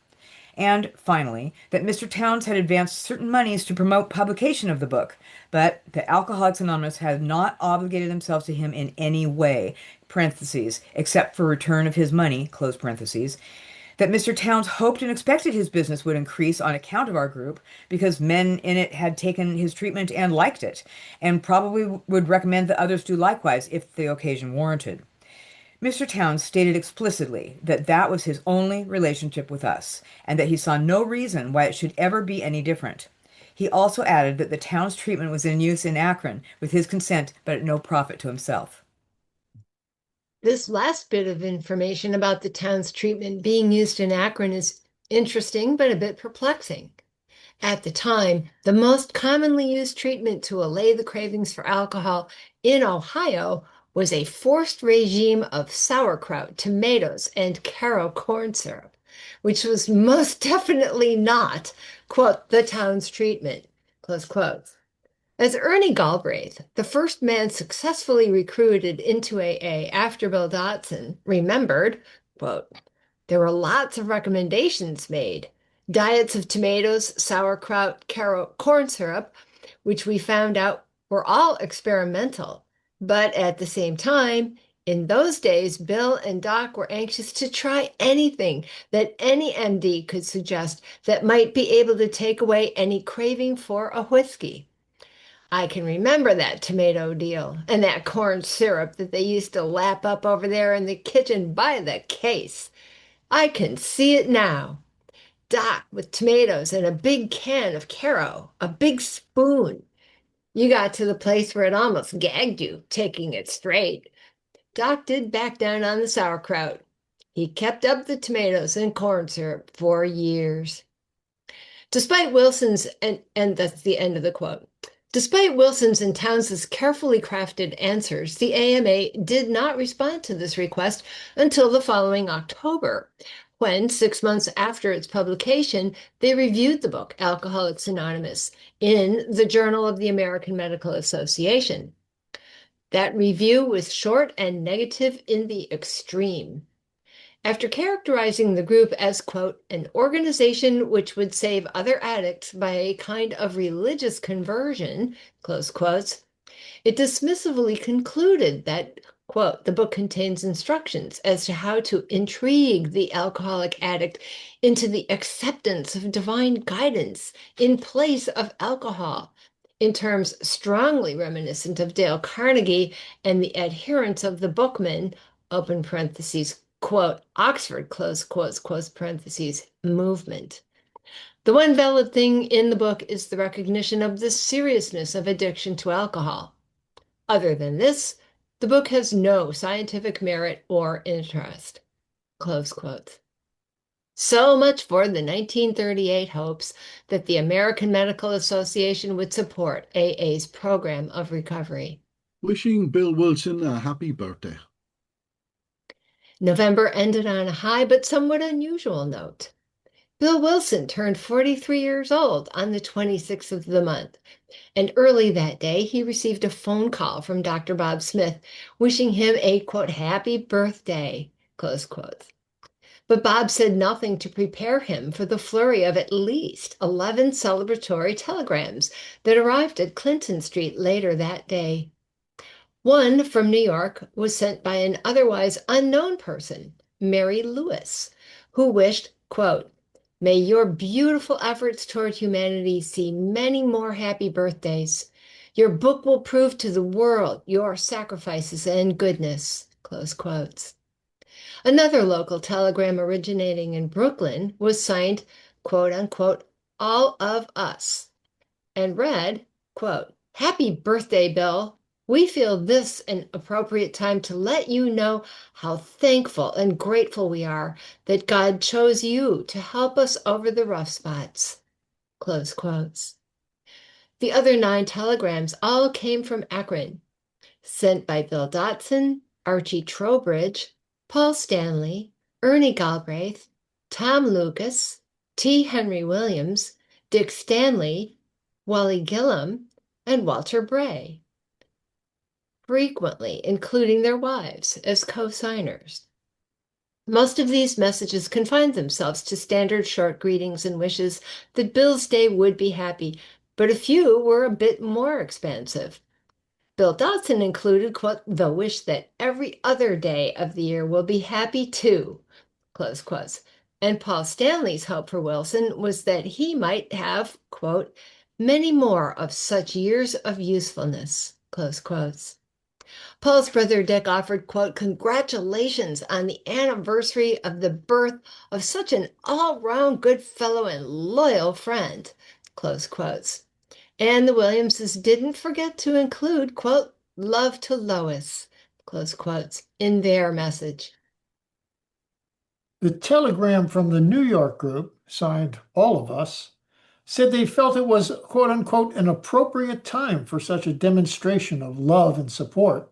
And finally, that Mr. Towns had advanced certain monies to promote publication of the book, but that Alcoholics Anonymous had not obligated themselves to him in any way, parentheses, except for return of his money, close parentheses, that Mr. Towns hoped and expected his business would increase on account of our group because men in it had taken his treatment and liked it, and probably would recommend that others do likewise if the occasion warranted. Mr. Towns stated explicitly that that was his only relationship with us, and that he saw no reason why it should ever be any different. He also added that the Towns treatment was in use in Akron with his consent, but at no profit to himself. This last bit of information about the town's treatment being used in Akron is interesting, but a bit perplexing. At the time, the most commonly used treatment to allay the cravings for alcohol in Ohio was a forced regime of sauerkraut, tomatoes, and Caro corn syrup, which was most definitely not, quote, the town's treatment, close quotes. As Ernie Galbraith, the first man successfully recruited into AA after Bill Dotson, remembered, quote, there were lots of recommendations made. Diets of tomatoes, sauerkraut, corn syrup, which we found out were all experimental. But at the same time, in those days, Bill and Doc were anxious to try anything that any MD could suggest that might be able to take away any craving for a whiskey. I can remember that tomato deal and that corn syrup that they used to lap up over there in the kitchen by the case. I can see it now. Doc with tomatoes and a big can of Caro, a big spoon. You got to the place where it almost gagged you, taking it straight. Doc did back down on the sauerkraut. He kept up the tomatoes and corn syrup for years. Despite Wilson's, and that's the end of the quote. Despite Wilson's and Towns's carefully crafted answers, the AMA did not respond to this request until the following October, when, 6 months after its publication, they reviewed the book, Alcoholics Anonymous, in the Journal of the American Medical Association. That review was short and negative in the extreme. After characterizing the group as, quote, an organization which would save other addicts by a kind of religious conversion, close quotes, it dismissively concluded that, quote, the book contains instructions as to how to intrigue the alcoholic addict into the acceptance of divine guidance in place of alcohol, in terms strongly reminiscent of Dale Carnegie and the adherents of the Bookman, open parentheses, quote, Oxford, close quotes, close parentheses, movement. The one valid thing in the book is the recognition of the seriousness of addiction to alcohol. Other than this, the book has no scientific merit or interest, close quotes. So much for the 1938 hopes that the American Medical Association would support AA's program of recovery. Wishing Bill Wilson a happy birthday. November ended on a high but somewhat unusual note. Bill Wilson turned 43 years old on the 26th of the month, and early that day he received a phone call from Dr. Bob Smith wishing him a, quote, happy birthday, close quotes. But Bob said nothing to prepare him for the flurry of at least 11 celebratory telegrams that arrived at Clinton Street later that day. One from New York was sent by an otherwise unknown person, Mary Lewis, who wished, quote, may your beautiful efforts toward humanity see many more happy birthdays. Your book will prove to the world your sacrifices and goodness, close quotes. Another local telegram originating in Brooklyn was signed, quote unquote, all of us, and read, quote, happy birthday, Bill. We feel this an appropriate time to let you know how thankful and grateful we are that God chose you to help us over the rough spots, close quotes. The other 9 telegrams all came from Akron, sent by Bill Dotson, Archie Trowbridge, Paul Stanley, Ernie Galbraith, Tom Lucas, T. Henry Williams, Dick Stanley, Wally Gillum, and Walter Bray, frequently including their wives as co-signers. Most of these messages confined themselves to standard short greetings and wishes that Bill's day would be happy, but a few were a bit more expansive. Bill Dotson included, quote, the wish that every other day of the year will be happy too, close quotes. And Paul Stanley's hope for Wilson was that he might have, quote, many more of such years of usefulness, close quotes. Paul's brother Dick offered, quote, "Congratulations on the anniversary of the birth of such an all-round good fellow and loyal friend," close quotes. And the Williamses didn't forget to include, quote, "Love to Lois," close quotes, in their message. The telegram from the New York group, signed all of us, said they felt it was, quote unquote, an appropriate time for such a demonstration of love and support.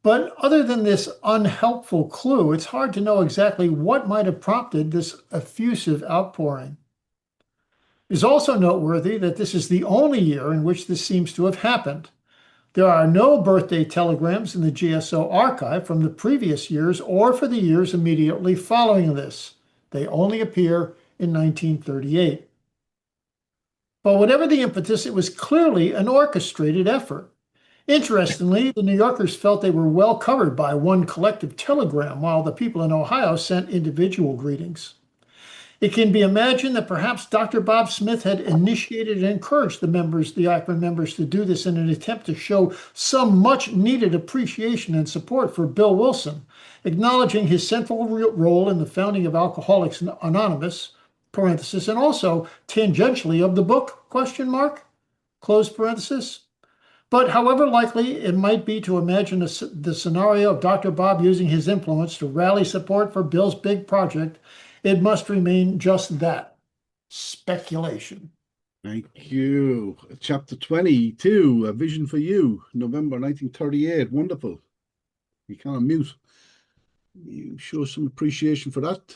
But other than this unhelpful clue, it's hard to know exactly what might have prompted this effusive outpouring. It is also noteworthy that this is the only year in which this seems to have happened. There are no birthday telegrams in the GSO archive from the previous years or for the years immediately following this. They only appear in 1938. But whatever the impetus, it was clearly an orchestrated effort. Interestingly, the New Yorkers felt they were well covered by one collective telegram, while the people in Ohio sent individual greetings. It can be imagined that perhaps Dr. Bob Smith had initiated and encouraged the Akron members to do this in an attempt to show some much needed appreciation and support for Bill Wilson, acknowledging his central role in the founding of Alcoholics Anonymous, parenthesis, and also tangentially of the book, question mark, close parenthesis. But however likely it might be to imagine the scenario of Dr. Bob using his influence to rally support for Bill's big project, it must remain just that, speculation. Thank you. Chapter 22, A Vision for You, November 1938. Wonderful. You can't mute. You show some appreciation for that.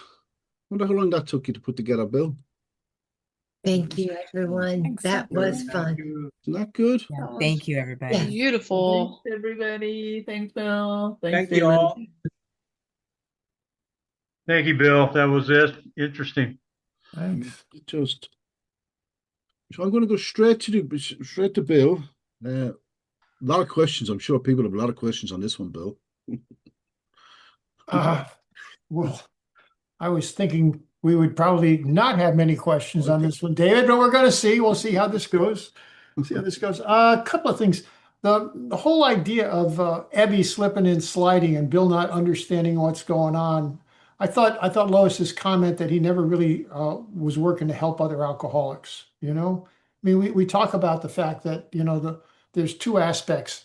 Wonder how long that took you to put together, Bill. Thank you, everyone. Thanks, That was fun. Isn't that good? Yeah, thank you, everybody. Yeah. Beautiful. Thanks, everybody. Thanks, Bill. Thanks, Thank you David. all. Thank you, Bill. That was it. Interesting. Thanks. Just so I'm going to go straight to Bill. A lot of questions. I'm sure people have a lot of questions on this one, Bill. Well, I was thinking we would probably not have many questions on this one, David, but we're going to see. We'll see how this goes. A couple of things. The whole idea of Ebby slipping and sliding and Bill not understanding what's going on. I thought Lois's comment that he never really was working to help other alcoholics. You know, I mean, we talk about the fact that there's two aspects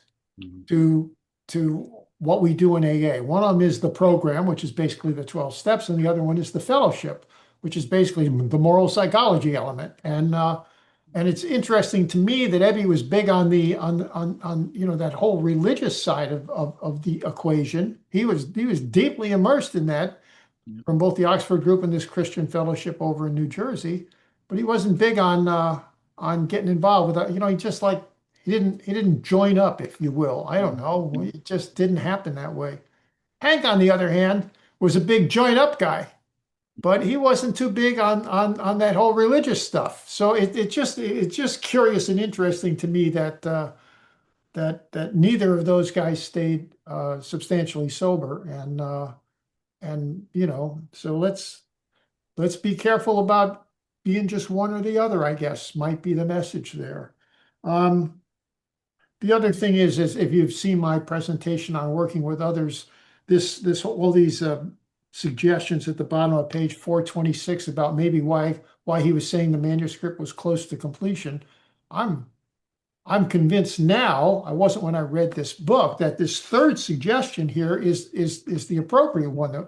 to what we do in AA. One of them is the program, which is basically the 12 steps, and the other one is the fellowship, which is basically the moral psychology element. And it's interesting to me that Ebby was big on that whole religious side of the equation. He was deeply immersed in that from both the Oxford group and this Christian fellowship over in New Jersey, but he wasn't big on getting involved with that. He just like he didn't join up, if you will. I don't know. It just didn't happen that way. Hank, on the other hand, was a big join up guy, but he wasn't too big on that whole religious stuff. So it's just curious and interesting to me that neither of those guys stayed substantially sober, and so let's be careful about being just one or the other, I guess, might be the message there. The other thing is if you've seen my presentation on working with others, all these suggestions at the bottom of page 426 about maybe why he was saying the manuscript was close to completion. I'm convinced now, I wasn't when I read this book, that this third suggestion here is the appropriate one.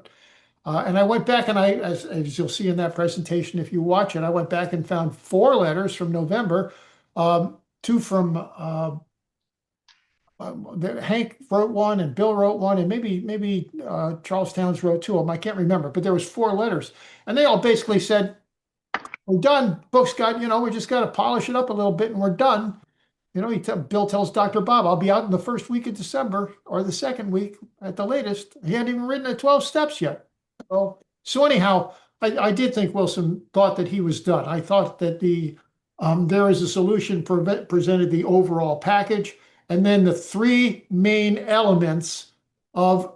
And I went back and as you'll see in that presentation, if you watch it, I went back and found 4 letters from November, 2 from Hank wrote one and Bill wrote one, and maybe Charles Towns wrote 2 of them. I can't remember, but there was 4 letters, and they all basically said, "We're done. Book's got, we just got to polish it up a little bit, and we're done." Bill tells Dr. Bob, "I'll be out in the first week of December or the second week at the latest." He hadn't even written the 12 steps yet. So anyhow, I did think Wilson thought that he was done. I thought that there is a solution presented the overall package. And then the 3 main elements of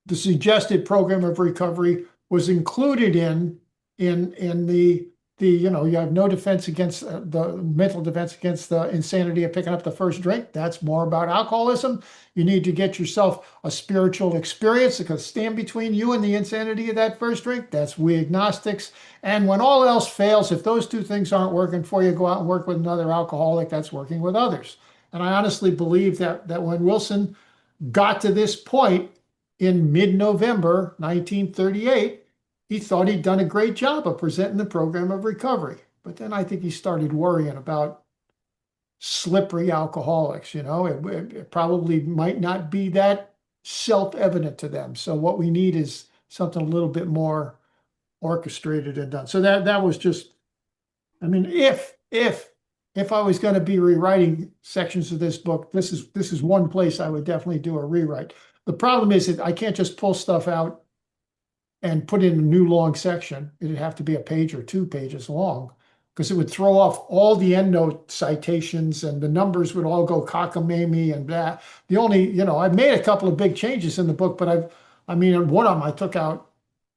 the suggested program of recovery was included in the you have no defense against the mental defense against the insanity of picking up the first drink. That's more about alcoholism. You need to get yourself a spiritual experience that can stand between you and the insanity of that first drink. That's we agnostics. And when all else fails, if those two things aren't working for you, go out and work with another alcoholic that's working with others. And I honestly believe that when Wilson got to this point in mid-November 1938, he thought he'd done a great job of presenting the program of recovery. But then I think he started worrying about slippery alcoholics. It probably might not be that self-evident to them. So what we need is something a little bit more orchestrated and done. So that was just, I mean, if I was going to be rewriting sections of this book, this is one place I would definitely do a rewrite. The problem is that I can't just pull stuff out and put in a new long section. It'd have to be a page or 2 pages long, because it would throw off all the endnote citations and the numbers would all go cockamamie and that. The only, I've made a couple of big changes in the book, but one of them I took out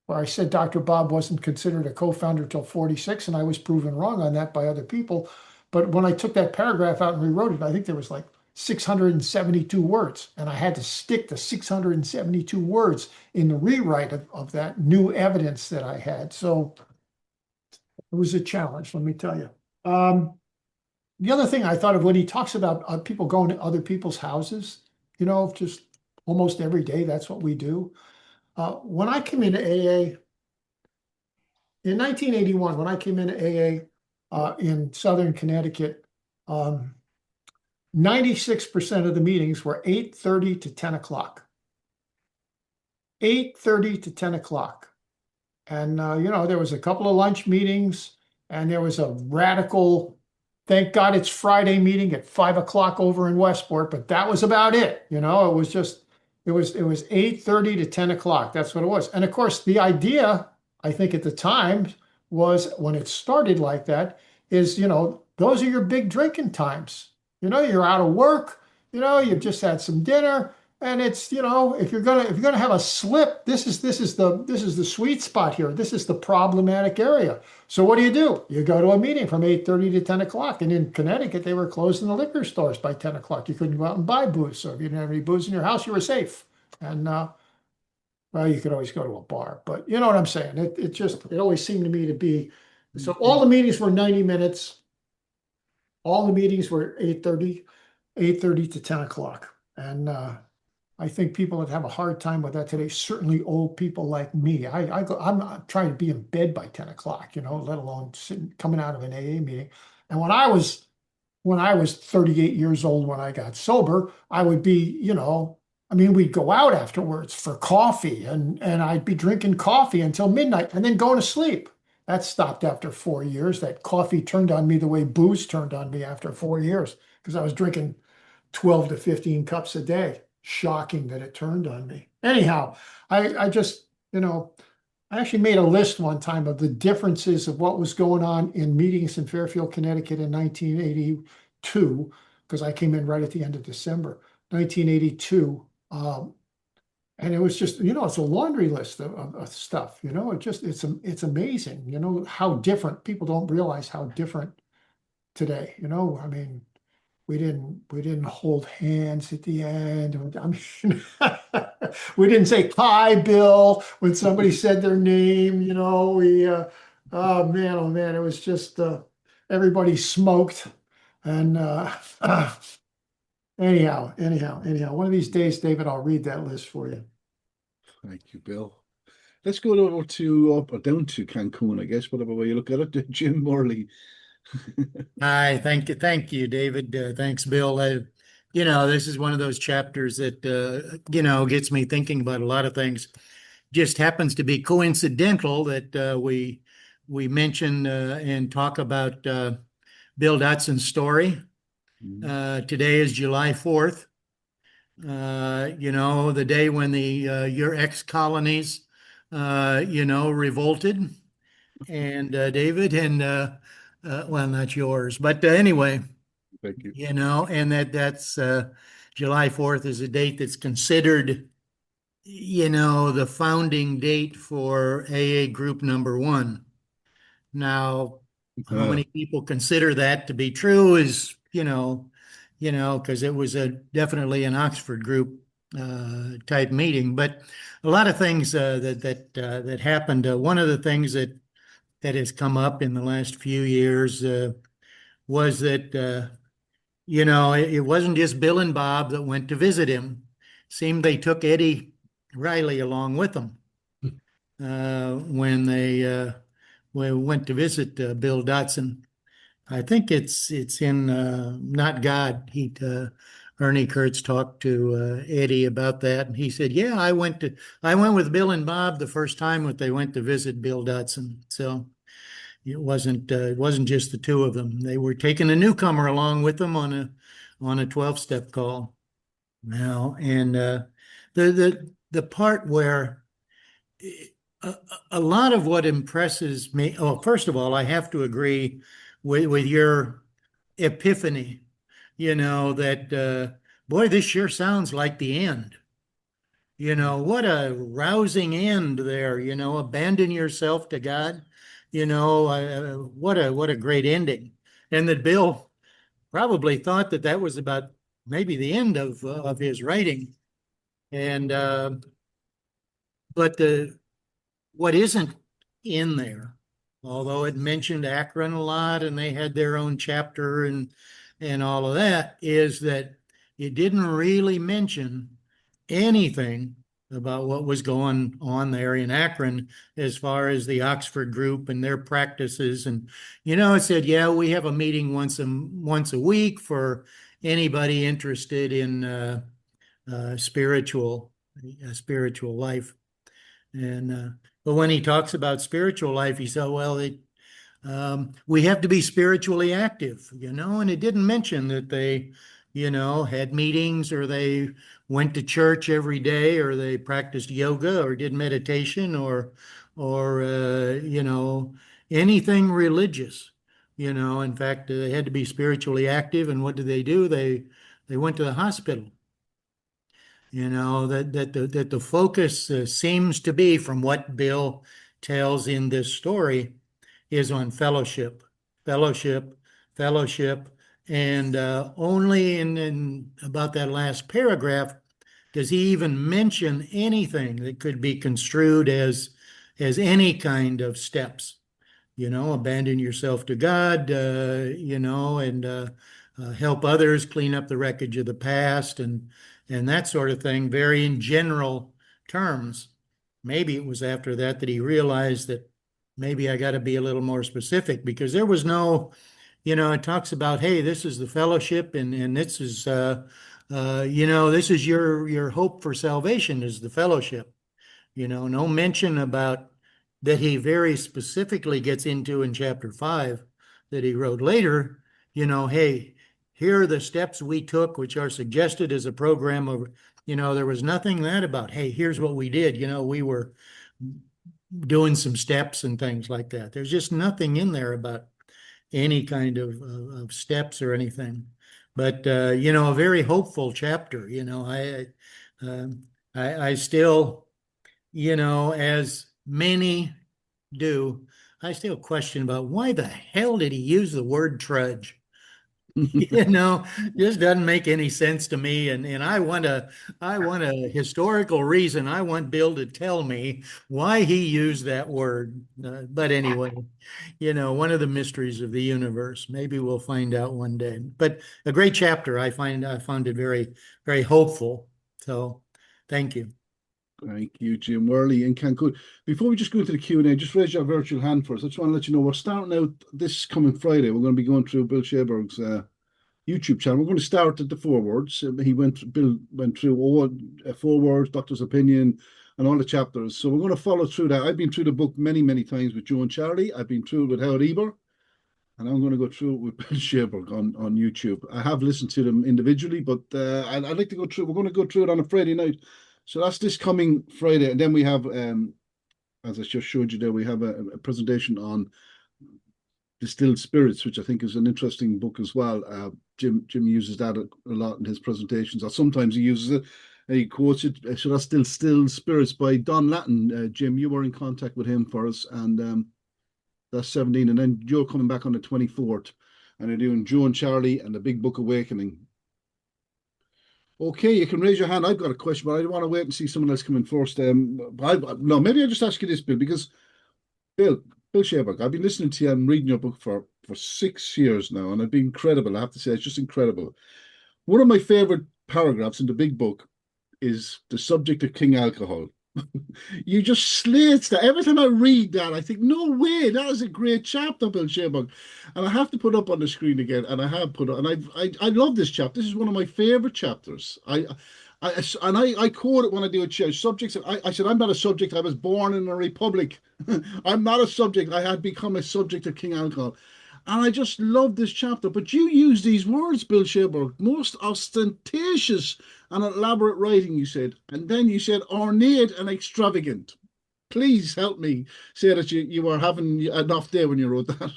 where I said Dr. Bob wasn't considered a co-founder till 46, and I was proven wrong on that by other people. But when I took that paragraph out and rewrote it, I think there was like 672 words, and I had to stick the 672 words in the rewrite of that new evidence that I had. So it was a challenge, let me tell you. The other thing I thought of when he talks about people going to other people's houses, just almost every day, that's what we do. When I came into AA in 1981, when I came into AA in Southern Connecticut, 96% of the meetings were 8:30 to 10 o'clock. 8:30 to 10 o'clock. And, there was a couple of lunch meetings, and there was a radical, thank God it's Friday meeting at 5 o'clock over in Westport, but that was about it. It was just, it was 8:30 to 10 o'clock. That's what it was. And of course, the idea, I think at the time, was when it started like that, is, those are your big drinking times. You're out of work, you've just had some dinner, and it's, if you're gonna have a slip, this is the sweet spot here. This is the problematic area. So what do? You go to a meeting from 8:30 to 10 o'clock. And in Connecticut, they were closing the liquor stores by 10 o'clock. You couldn't go out and buy booze. So if you didn't have any booze in your house, you were safe. And well, you could always go to a bar, but you know what I'm saying? It always seemed to me to be, so all the meetings were 90 minutes. All the meetings were 8:30 to 10 o'clock. And I think people would have a hard time with that today. Certainly old people like me. I'm trying to be in bed by 10 o'clock, let alone coming out of an AA meeting. And when I was 38 years old, when I got sober, I would be, we'd go out afterwards for coffee, and I'd be drinking coffee until midnight and then going to sleep. That stopped after 4 years. That coffee turned on me the way booze turned on me after 4 years, because I was drinking 12 to 15 cups a day. Shocking that it turned on me. Anyhow, I just, I actually made a list one time of the differences of what was going on in meetings in Fairfield, Connecticut in 1982, because I came in right at the end of December, 1982. And it was just, it's a laundry list of stuff, it's amazing, how different. People don't realize how different today, we didn't hold hands at the end. We didn't say, "Hi, Bill," when somebody said their name, oh man, it was just, everybody smoked. And anyhow, one of these days, David, I'll read that list for you. Thank you, Bill. Let's go over to up or down to Cancun, I guess, whatever way you look at it. Jim Morley. Hi, thank you, David. Thanks, Bill. This is one of those chapters that gets me thinking about a lot of things. Just happens to be coincidental that we mention and talk about Bill Dotson's story. Today is July 4th. The day when your ex-colonies, revolted, and David, and well, not yours, but anyway, Thank you. And that's July 4th is a date that's considered, the founding date for AA group number 1. Now, How many people consider that to be true is, because it was definitely an Oxford group type meeting, but a lot of things that happened. One of the things that has come up in the last few years was that it wasn't just Bill and Bob that went to visit him. Seemed they took Eddie Riley along with them when they went to visit Bill Dotson. I think it's in Not God. Ernie Kurtz talked to Eddie about that, and he said, "Yeah, I went with Bill and Bob the first time that they went to visit Bill Dotson." So it wasn't just the two of them. They were taking a newcomer along with them on a 12-step call. Now, and the part where a lot of what impresses me. Oh, first of all, I have to agree with your epiphany. That boy, this sure sounds like the end. What a rousing end there. Abandon yourself to God. What a great ending. And that Bill probably thought that was about maybe the end of his writing. And but what isn't in there, although it mentioned Akron a lot and they had their own chapter and all of that, is that it didn't really mention anything about what was going on there in Akron as far as the Oxford group and their practices. And, it said, yeah, we have a meeting once a week for anybody interested in spiritual life. And but when he talks about spiritual life, he said, well, we have to be spiritually active, and it didn't mention that they, had meetings or they went to church every day or they practiced yoga or did meditation or anything religious. In fact, they had to be spiritually active. And what did they do? They went to the hospital. That the focus seems to be, from what Bill tells in this story, is on fellowship. And only in about that last paragraph does he even mention anything that could be construed as any kind of steps. Abandon yourself to God, and help others clean up the wreckage of the past and that sort of thing, very in general terms. Maybe it was after that he realized that maybe I got to be a little more specific, because there was no, it talks about, hey, this is the fellowship and this is, this is your hope for salvation is the fellowship. No mention about that he very specifically gets into in chapter 5 that he wrote later, hey, here are the steps we took, which are suggested as a program of, there was nothing that about, hey, here's what we did. We were doing some steps and things like that. There's just nothing in there about any kind of steps or anything. But, a very hopeful chapter. I still, as many do, I still question about why the hell did he use the word trudge? Just doesn't make any sense to me. And I want a historical reason. I want Bill to tell me why he used that word. But anyway, one of the mysteries of the universe. Maybe we'll find out one day. But a great chapter. I found it very, very hopeful. So thank you. Thank you, Jim Worley in Cancun. Before we just go into the Q&A, just raise your virtual hand first. I just want to let you know we're starting out this coming Friday. We're going to be going through Bill Schaberg's YouTube channel. We're going to start at the forewords. Bill went through all forewords, Doctor's Opinion, and all the chapters. So we're going to follow through that. I've been through the book many, many times with Joe and Charlie. I've been through it with Howard Eber, and I'm going to go through it with Bill Schaberg on YouTube. I have listened to them individually, but I'd like to go through. We're going to go through it on a Friday night. So that's this coming Friday. And then we have, as I just showed you there, we have a presentation on Distilled Spirits, which I think is an interesting book as well. Jim uses that a lot in his presentations, or sometimes he uses it. He quotes it. So that's Distilled Spirits by Don Lattin. Jim, you were in contact with him for us. And That's 17. And then Joe coming back on the 24th. And they're doing Joe and Charlie and the Big Book Awakening. Okay, you can raise your hand. I've got a question, but I want to wait and see someone else come in first. No, maybe I'll just ask you this, Bill, because Bill Sherbuck, I've been listening to you and reading your book for 6 years now, and it's been incredible. I have to say, it's just incredible. One of my favorite paragraphs in the big book is the subject of King Alcohol. You just slate that. Every time I read that, I think, no way, that is a great chapter, Bill Sherbuck. And I have to put up on the screen again, and I have put it, and I love this chapter. This is one of my favorite chapters. I quote it when I do a show. Subjects. I said, I'm not a subject. I was born in a republic. I'm not a subject. I had become a subject of King Alcohol. And I just love this chapter. But you use these words, Bill Sherbuck, most ostentatious and elaborate writing, you said. And then you said ornate and extravagant. Please help me say that you were having enough day when you wrote that.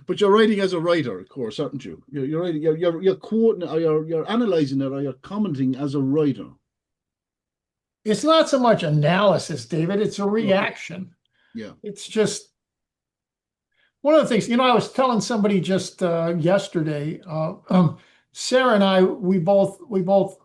But you're writing as a writer, of course, aren't you? You're writing, you're quoting, or you're analyzing it, or you're commenting as a writer. It's not so much analysis, David. It's a reaction. Yeah. It's just one of the things, I was telling somebody just yesterday, Sarah and I, we both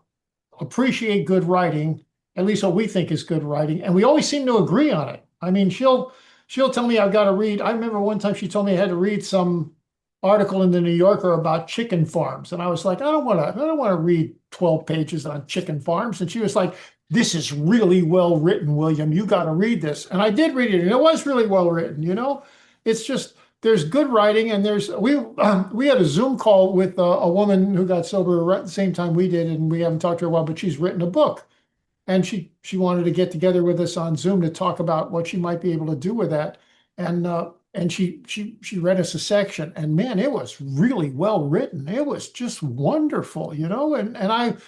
appreciate good writing, at least what we think is good writing, and we always seem to agree on it. I mean, she'll tell me I've got to read. I remember one time she told me I had to read some article in the New Yorker about chicken farms, and I was like, I don't want to read 12 pages on chicken farms. And she was like, this is really well written, William. You got to read this. And I did read it, and it was really well written. It's just there's good writing, and we had a Zoom call with a woman who got sober at the same time we did, and we haven't talked to her a while, but she's written a book, and she wanted to get together with us on Zoom to talk about what she might be able to do with that, and she read us a section, and man, it was really well written. It was just wonderful, and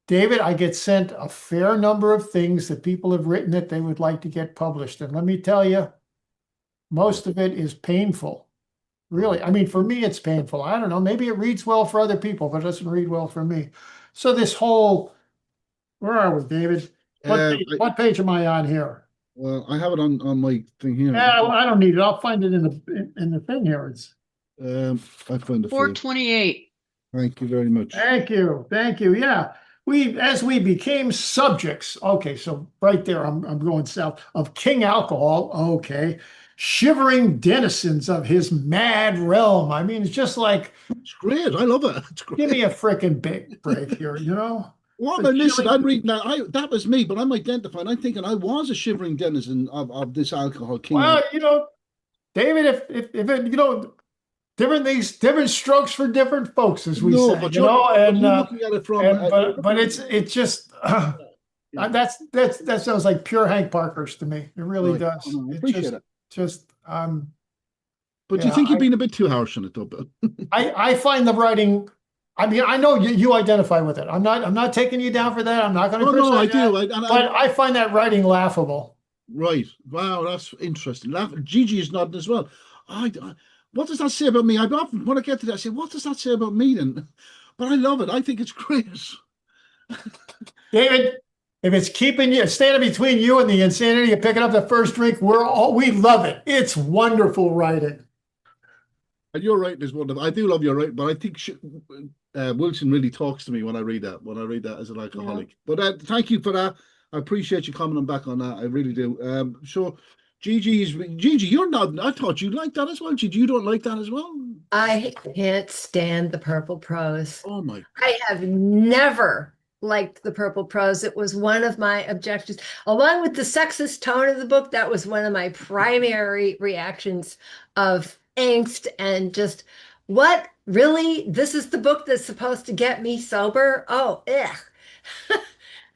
David, I get sent a fair number of things that people have written that they would like to get published, and let me tell you, most of it is painful. Really. I mean, for me, it's painful. I don't know. Maybe it reads well for other people, but it doesn't read well for me. So this whole, where are we, David? What page am I on here? Well, I have it on my thing here. Yeah, I don't need it. I'll find it in the thing here. It's I find it 428. Thank you very much. Thank you. Yeah. As we became subjects, okay, so right there, I'm going south, of King Alcohol, okay, shivering denizens of his mad realm. I mean, it's just like, it's great. I love it. It's great. Give me a freaking big break here, Well, listen, I'm reading that. That was me, but I'm identifying. I'm thinking I was a shivering denizen of this alcohol king. Well, David, if it, different strokes for different folks, as we say, but you're looking at it from, but it's just that sounds like pure Hank Parker's to me. It really does. I appreciate it. But do you think you've been a bit too harsh on it, though, Bill? I find the writing. I mean, I know you identify with it. I'm not taking you down for that. I'm not going to. No, I do. But I find that writing laughable. Right. Wow, that's interesting. Gigi is nodding as well. What does that say about me? I often, when I get to that, I say, what does that say about me then? But I love it. I think it's great. David, if it's standing between you and the insanity of picking up the first drink, we love it. It's wonderful writing. And your writing is wonderful. I do love your writing, but I think Wilson really talks to me when I read that as an alcoholic. Yeah. But thank you for that. I appreciate you commenting back on that. I really do. So Gigi, you're not. I thought you liked that as well. Gigi, you don't like that as well? I can't stand the purple prose. Oh my! I have never liked the purple prose. It was one of my objections, along with the sexist tone of the book. That was one of my primary reactions of angst and just what really. This is the book that's supposed to get me sober. Oh, ugh.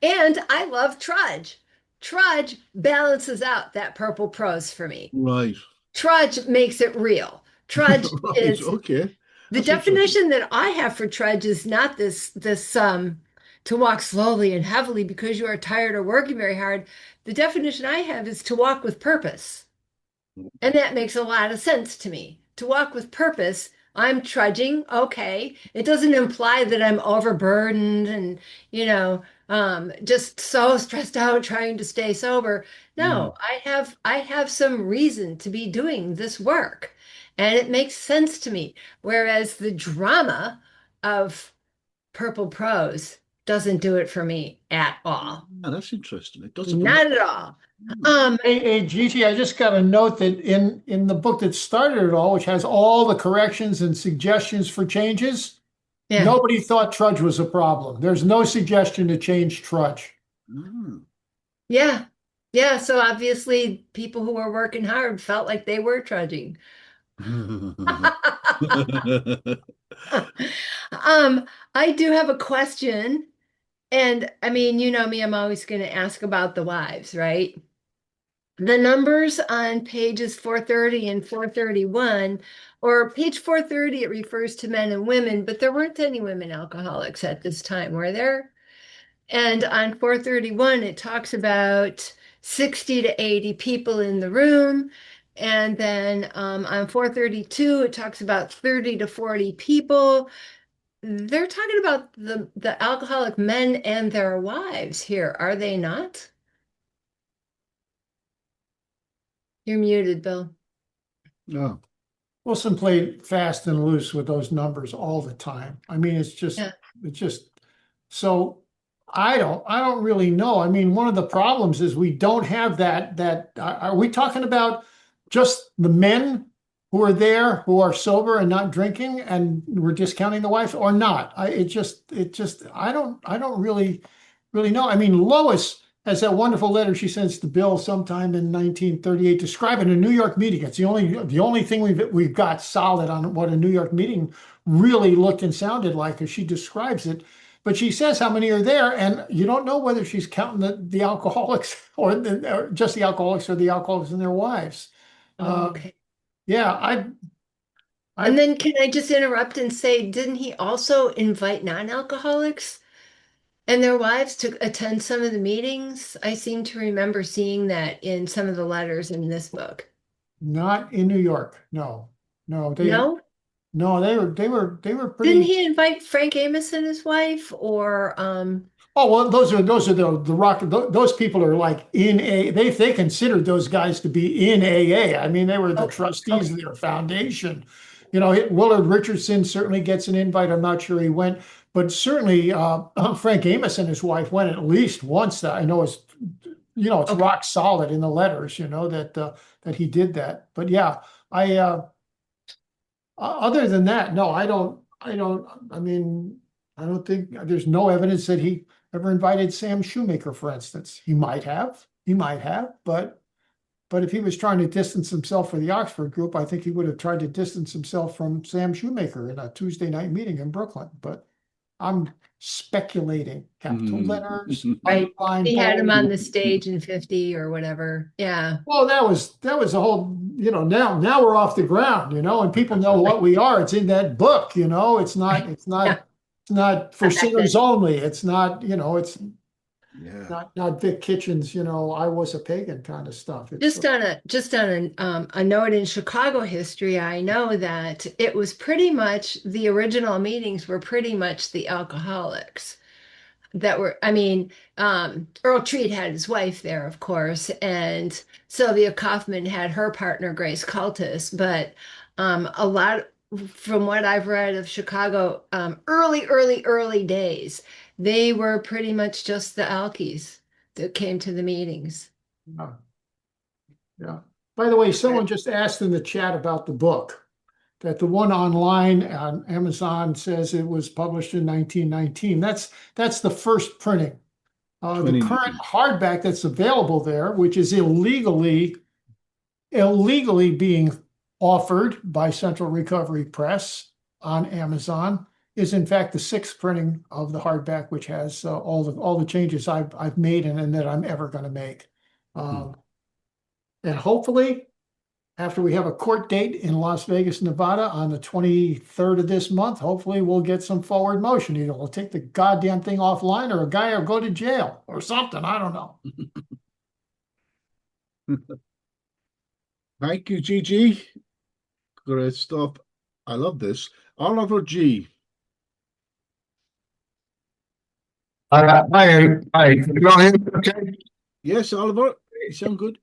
And I love Trudge. Trudge balances out that purple prose for me. Right. Trudge makes it real. Trudge right, is okay. The definition that I have for trudge is not this to walk slowly and heavily because you are tired or working very hard. The definition I have is to walk with purpose. And that makes a lot of sense to me. To walk with purpose I'm trudging. Okay. It doesn't imply that I'm overburdened and, just so stressed out trying to stay sober. No, I have some reason to be doing this work. And it makes sense to me. Whereas the drama of Purple Prose doesn't do it for me at all. Yeah, that's interesting. It doesn't. Not at all. Hey, Gigi, I just got a note that in the book that started it all, which has all the corrections and suggestions for changes, Yeah. nobody thought trudge was a problem. There's no suggestion to change trudge. Ah. Yeah. Yeah. So obviously, people who were working hard felt like they were trudging. I do have a question. And I mean, you know me, I'm always going to ask about the wives, right? The numbers on pages 430 and 431, or page 430, it refers to men and women, but there weren't any women alcoholics at this time, were there? And on 431, it talks about 60 to 80 people in the room. And then on 432, it talks about 30 to 40 people. They're talking about the alcoholic men and their wives here, are they not? You're muted, Bill. No. Wilson played fast and loose with those numbers all the time. I mean, it's just, Yeah. it's just, so I don't really know. I mean, one of the problems is we don't have that, are we talking about just the men who are there, who are sober and not drinking, and we're discounting the wife or not? I don't really know. I mean, Lois has that wonderful letter she sends to Bill sometime in 1938 describing a New York meeting. It's the only thing we've got solid on what a New York meeting really looked and sounded like as she describes it. But she says how many are there, and you don't know whether she's counting the alcoholics or just the alcoholics or the alcoholics and their wives. Okay. Yeah, And then can I just interrupt and say, didn't he also invite non-alcoholics and their wives to attend some of the meetings? I seem to remember seeing that in some of the letters in this book. not in New York. No, No? they were pretty. Didn't he invite Frank Amos and his wife or Oh, well, those are the rock. Those people are like in a. They considered those guys to be in AA. I mean, they were the Okay, trustees okay. of their foundation. You know, Willard Richardson certainly gets an invite. I'm not sure he went, but certainly Frank Amos and his wife went at least once. I know it's it's Okay. rock solid in the letters. That he did that. But yeah, other than that, no, I don't. I mean, I don't think there's no evidence that he ever invited Sam Shoemaker, for instance. He might have, but if he was trying to distance himself from the Oxford group, I think he would have tried to distance himself from Sam Shoemaker in a Tuesday night meeting in Brooklyn. But I'm speculating. Capital letters, Right. underline, He had him bold. on the stage in 50 or whatever. Yeah. Well, that was a whole, now we're off the ground, and people know what we are. It's in that book, it's not for singers only. It's not, it's Yeah. not Vic Kitchens, I was a pagan kind of stuff. It's Just on a note in Chicago history, I know that it was pretty much the original meetings were pretty much the alcoholics that were, I mean, Earl Treat had his wife there, of course, and Sylvia Kaufman had her partner, Grace Cultus, but a lot from what I've read of Chicago, early days, they were pretty much just the alkies that came to the meetings. yeah. Yeah. By the way, someone just asked in the chat about the book, that the one online on Amazon says it was published in 1919. That's the first printing. The 2019. current hardback that's available there, which is illegally being offered by Central Recovery Press on Amazon, is in fact the sixth printing of the hardback, which has all the changes I've made and that I'm ever going to make. And hopefully, after we have a court date in Las Vegas, Nevada on the 23rd of this month, hopefully we'll get some forward motion. Either we'll take the goddamn thing offline or a guy will go to jail or something. I don't know. Thank you, Gigi. Great stuff. I love this. Oliver G. Hi. Can you all hear me okay? Yes, Oliver, you sound good.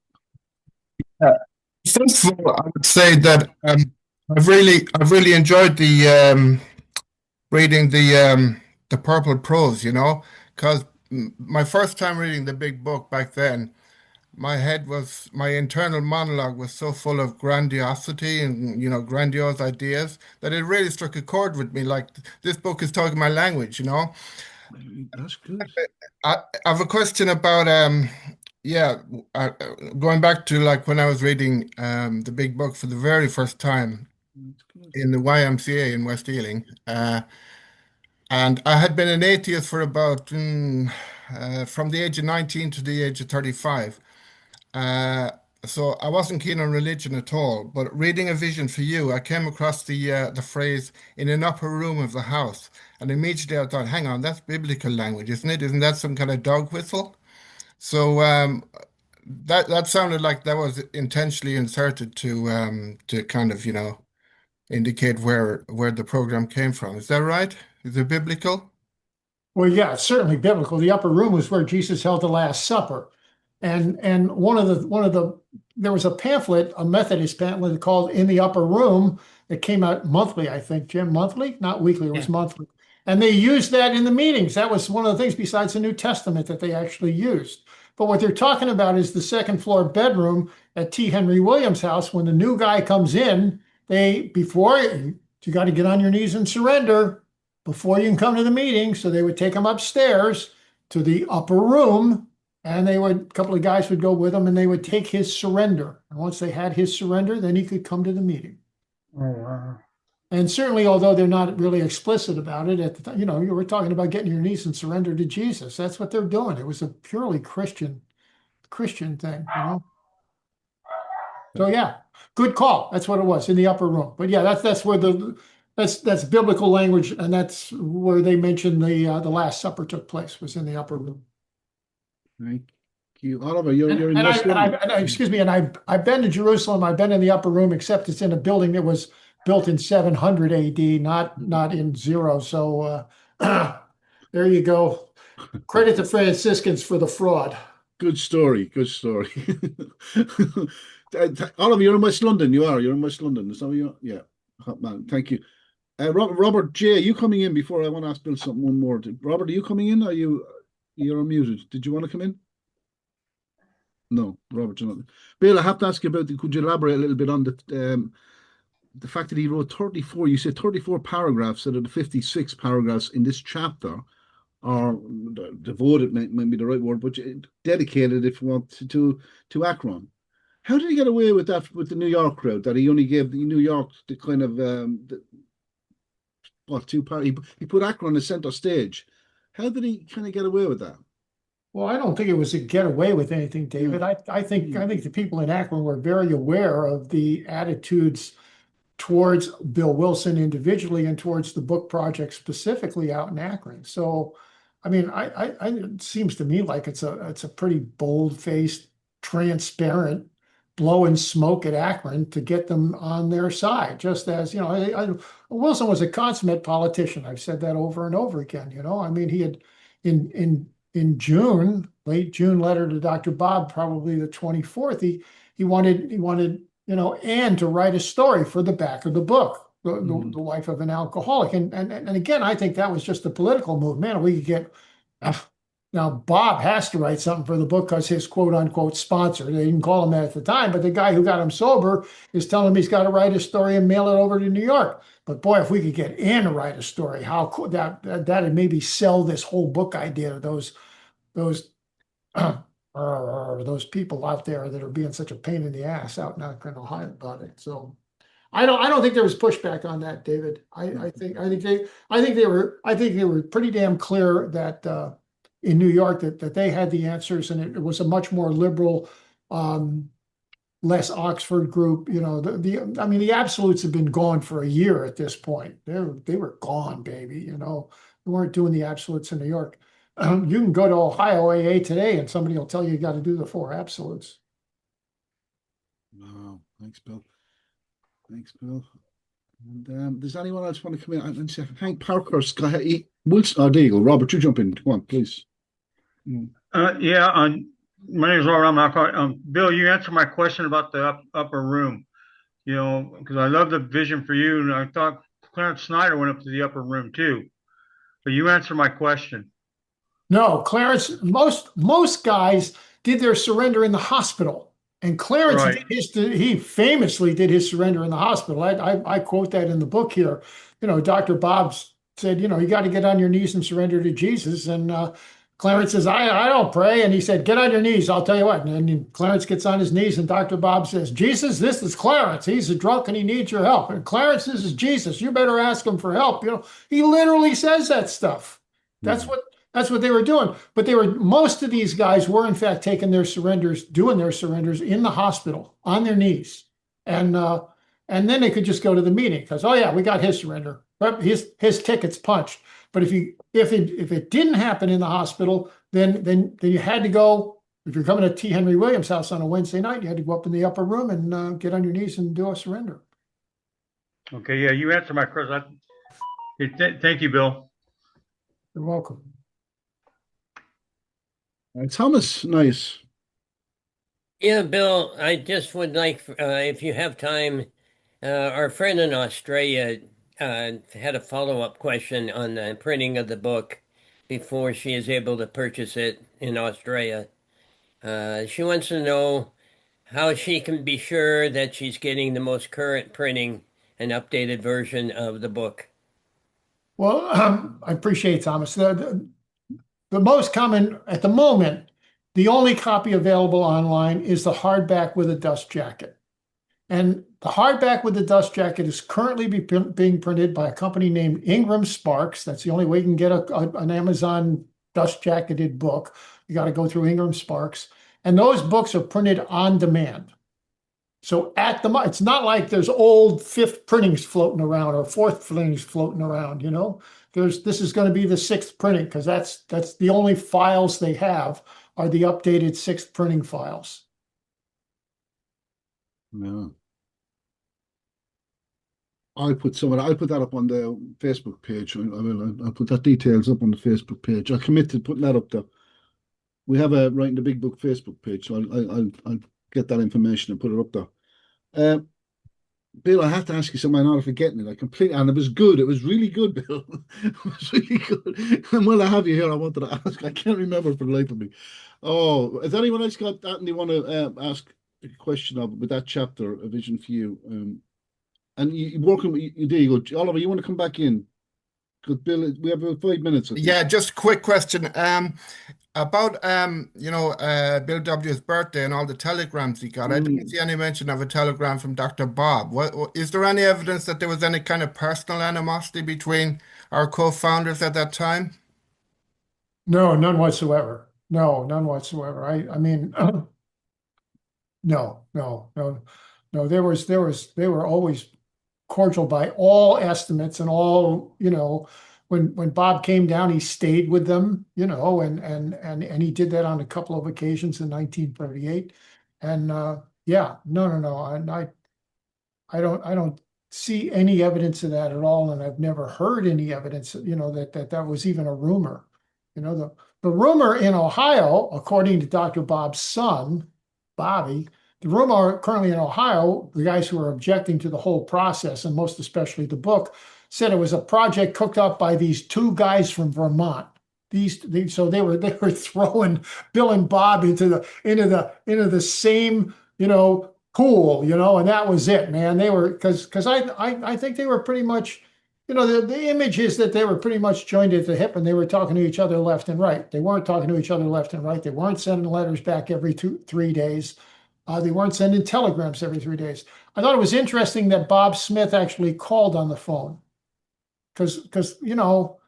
First of all, I would say that I've really enjoyed the reading the Purple Prose, you know, because my first time reading the big book back then, my internal monologue was so full of grandiosity and, you know, grandiose ideas that it really struck a chord with me. Like, this book is talking my language, you know. That's good. I have a question about yeah, going back to like when I was reading the big book for the very first time That's good. in the YMCA in West Ealing, and I had been an atheist for about from the age of 19 to the age of 35. Uh, so I wasn't keen on religion at all. But reading A Vision for You, I came across the phrase "in an upper room of the house," and immediately I thought, "Hang on, that's biblical language, isn't it? Isn't that some kind of dog whistle?" So that sounded like that was intentionally inserted to kind of, you know, indicate where the program came from. Is that right? Is it biblical? Well, yeah, it's certainly biblical. The upper room was where Jesus held the Last Supper. And one of the there was a pamphlet, a Methodist pamphlet called In the Upper Room that came out monthly, I think, Jim, monthly, not weekly, it was Yeah. monthly. And they used that in the meetings. That was one of the things besides the New Testament that they actually used. But what they're talking about is the second floor bedroom at T. Henry Williams' house. When the new guy comes in, before you got to get on your knees and surrender before you can come to the meeting. So they would take him upstairs to the upper room, and a couple of guys would go with him, and they would take his surrender. And once they had his surrender, then he could come to the meeting. Oh, wow. And certainly, although they're not really explicit about it at the time, you know, you were talking about getting your knees and surrender to Jesus. That's what they're doing. It was a purely Christian thing, you know. So yeah, good call. That's what it was in the upper room. But yeah, that's where that's biblical language, and that's where they mentioned the Last Supper took place, was in the upper room. Thank you. Oliver, you're in And West London. excuse me, and I've been to Jerusalem. I've been in the upper room, except it's in a building that was built in 700 AD, not in zero. So there you go. Credit the Franciscans for the fraud. Good story. Good story. Oliver, you're in West London. You're in West London. Is that where you are? Yeah. Hot man. Thank you. Robert J, are you coming in before I want to ask Bill something one more? Robert, are you coming in? You're unmuted. Did you want to come in? No, Robert, you're not. Bill, I have to ask you about could you elaborate a little bit on the fact that he wrote 34, you said 34 paragraphs out of the 56 paragraphs in this chapter are devoted, might be the right word, but dedicated, if you want, to Akron. How did he get away with that with the New York crowd? That he only gave the New York the kind of he put Akron as center stage. How did he kind of get away with that? Well, I don't think it was a get away with anything, David. I think the people in Akron were very aware of the attitudes towards Bill Wilson individually and towards the book project specifically out in Akron. So, I mean, it seems to me like it's a pretty bold-faced, transparent, blowing smoke at Akron to get them on their side. Just as, you know, Wilson was a consummate politician. I've said that over and over again. You know, I mean, he had in June, late June letter to Dr. Bob, probably the 24th, he wanted, you know, Anne to write a story for the back of the book, the life of an alcoholic. And again, I think that was just a political move. Man, we could get, now Bob has to write something for the book because his quote unquote sponsor, they didn't call him that at the time, but the guy who got him sober is telling him he's got to write a story and mail it over to New York. But boy, if we could get Anne to write a story, how cool that'd maybe sell this whole book idea to those people out there that are being such a pain in the ass out in Akron, Ohio about it. So I don't think there was pushback on that, David. I think they were pretty damn clear that in New York that they had the answers, and it was a much more liberal, less Oxford group. You know, I mean, the absolutes have been gone for a year at this point. They were gone, baby. You know, they weren't doing the absolutes in New York. You can go to Ohio AA today, and somebody will tell you got to do the 4 absolutes. Wow, thanks, Bill. Thanks, Bill. And does anyone else want to come in? And say, Hank Parker, Sky Wilson. Oh, there you go. Robert, you jump in. Come on, please. Yeah, my name is Robert. I'm not Bill, you answered my question about the upper room. You know, because I love the vision for you, and I thought Clarence Snyder went up to the upper room too. But you answered my question. No, Clarence, most guys did their surrender in the hospital. And Clarence Right. he famously did his surrender in the hospital. I quote that in the book here. You know, Dr. Bobbs said, you know, you got to get on your knees and surrender to Jesus. And Clarence says, I don't pray. And he said, get on your knees. I'll tell you what. And then Clarence gets on his knees and Dr. Bob says, Jesus, this is Clarence. He's a drunk and he needs your help. And Clarence, this is Jesus. You better ask him for help. You know, he literally says that stuff. That's what they were doing. But most of these guys were in fact taking their surrenders, doing their surrenders in the hospital on their knees. And then they could just go to the meeting because, oh yeah, we got his surrender. But his ticket's punched. But if it didn't happen in the hospital, then you had to go. If you're coming to T. Henry Williams' house on a Wednesday night, you had to go up in the upper room and get on your knees and do a surrender. Okay, yeah, you answered my question. Thank you, Bill. You're welcome. Thomas, nice. Yeah, Bill, I just would like, if you have time, our friend in Australia had a follow-up question on the printing of the book before she is able to purchase it in Australia. She wants to know how she can be sure that she's getting the most current printing and updated version of the book. Well, I appreciate Thomas. The most common at the moment, the only copy available online is the hardback with a dust jacket. And the hardback with the dust jacket is currently being printed by a company named Ingram Sparks. That's the only way you can get an Amazon dust jacketed book. You got to go through Ingram Sparks. And those books are printed on demand. So it's not like there's old fifth printings floating around or fourth printings floating around, you know. This is going to be the sixth printing because that's the only files they have are the updated sixth printing files. Yeah. I'll put that up on the Facebook page. I'll put that details up on the Facebook page. I'll commit to putting that up there. We have a Writing the Big Book Facebook page, so I'll get that information and put it up there. Bill, I have to ask you something. I'm not forgetting it. And it was good. It was really good, Bill. It was really good. And while I have you here, I wanted to ask. I can't remember for the life of me. Oh, has anyone else got that and they want to ask a question with that chapter, A Vision for You? And you working with you. There you go, Oliver. You want to come back in? Because Bill, we have about 5 minutes. Yeah, just a quick question. About Bill W.'s birthday and all the telegrams he got. I didn't see any mention of a telegram from Dr. Bob. Is there any evidence that there was any kind of personal animosity between our co-founders at that time? No, none whatsoever. No, none whatsoever. I mean, no. They were always cordial by all estimates and all, you know. When Bob came down, he stayed with them, you know, and he did that on a couple of occasions in 1938. And yeah, no. I don't see any evidence of that at all, and I've never heard any evidence, you know, that was even a rumor. You know, the rumor in Ohio, according to Dr. Bob's son, Bobby, the rumor currently in Ohio, the guys who are objecting to the whole process, and most especially the book, said it was a project cooked up by these two guys from Vermont. So they were throwing Bill and Bob into the same, you know, pool, you know, and that was it, man. They were because I think they were pretty much, you know, the image is that they were pretty much joined at the hip and they were talking to each other left and right. They weren't talking to each other left and right. They weren't sending letters back every 3 days. They weren't sending telegrams every 3 days. I thought it was interesting that Bob Smith actually called on the phone. Because, you know,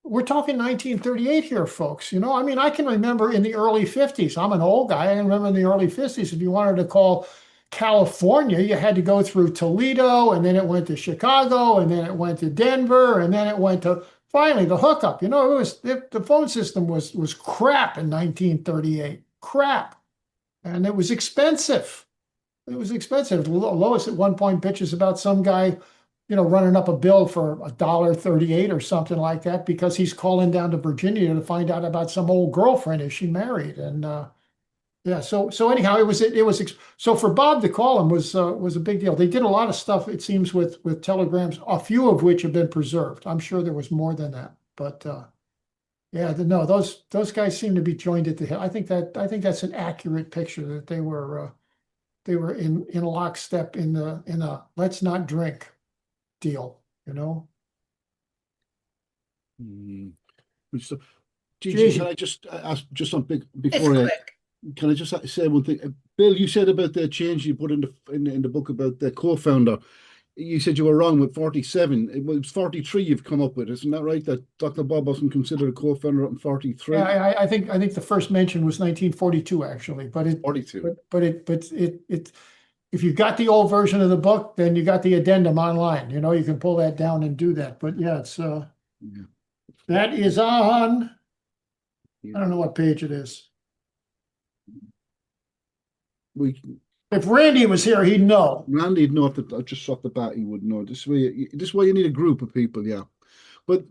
we're talking 1938 here, folks. You know, I mean, I can remember in the early 50s. I'm an old guy. I can remember in the early 50s, if you wanted to call California, you had to go through Toledo, and then it went to Chicago, and then it went to Denver, and then it went to finally the hookup. You know, the phone system was crap in 1938. Crap. And it was expensive. It was expensive. Lois at one point bitches about some guy running up a bill for $1.38 or something like that because he's calling down to Virginia to find out about some old girlfriend is she married. And yeah, so anyhow, so for Bob to call him was a big deal. They did a lot of stuff, it seems, with telegrams, a few of which have been preserved. I'm sure there was more than that, but yeah, no, those guys seem to be joined at the hip. I think that's an accurate picture that they were in lockstep in a let's not drink deal, Mm. So, Gigi. Gigi, can I just ask just something It's before quick. can I just say one thing? Bill, you said about the change you put in the book about the co-founder. You said you were wrong with 47. It was 43 you've come up with, isn't that right? That Dr. Bob wasn't considered a co-founder in 43? Yeah, I think the first mention was 1942 actually, but 42. if you've got the old version of the book, then you got the addendum online. You can pull that down and do that. But yeah, it's Yeah. that is on. I don't know what page it is. If Randy was here, he'd know. Randy'd know that just off the bat he would know. This is why you need a group of people, yeah. But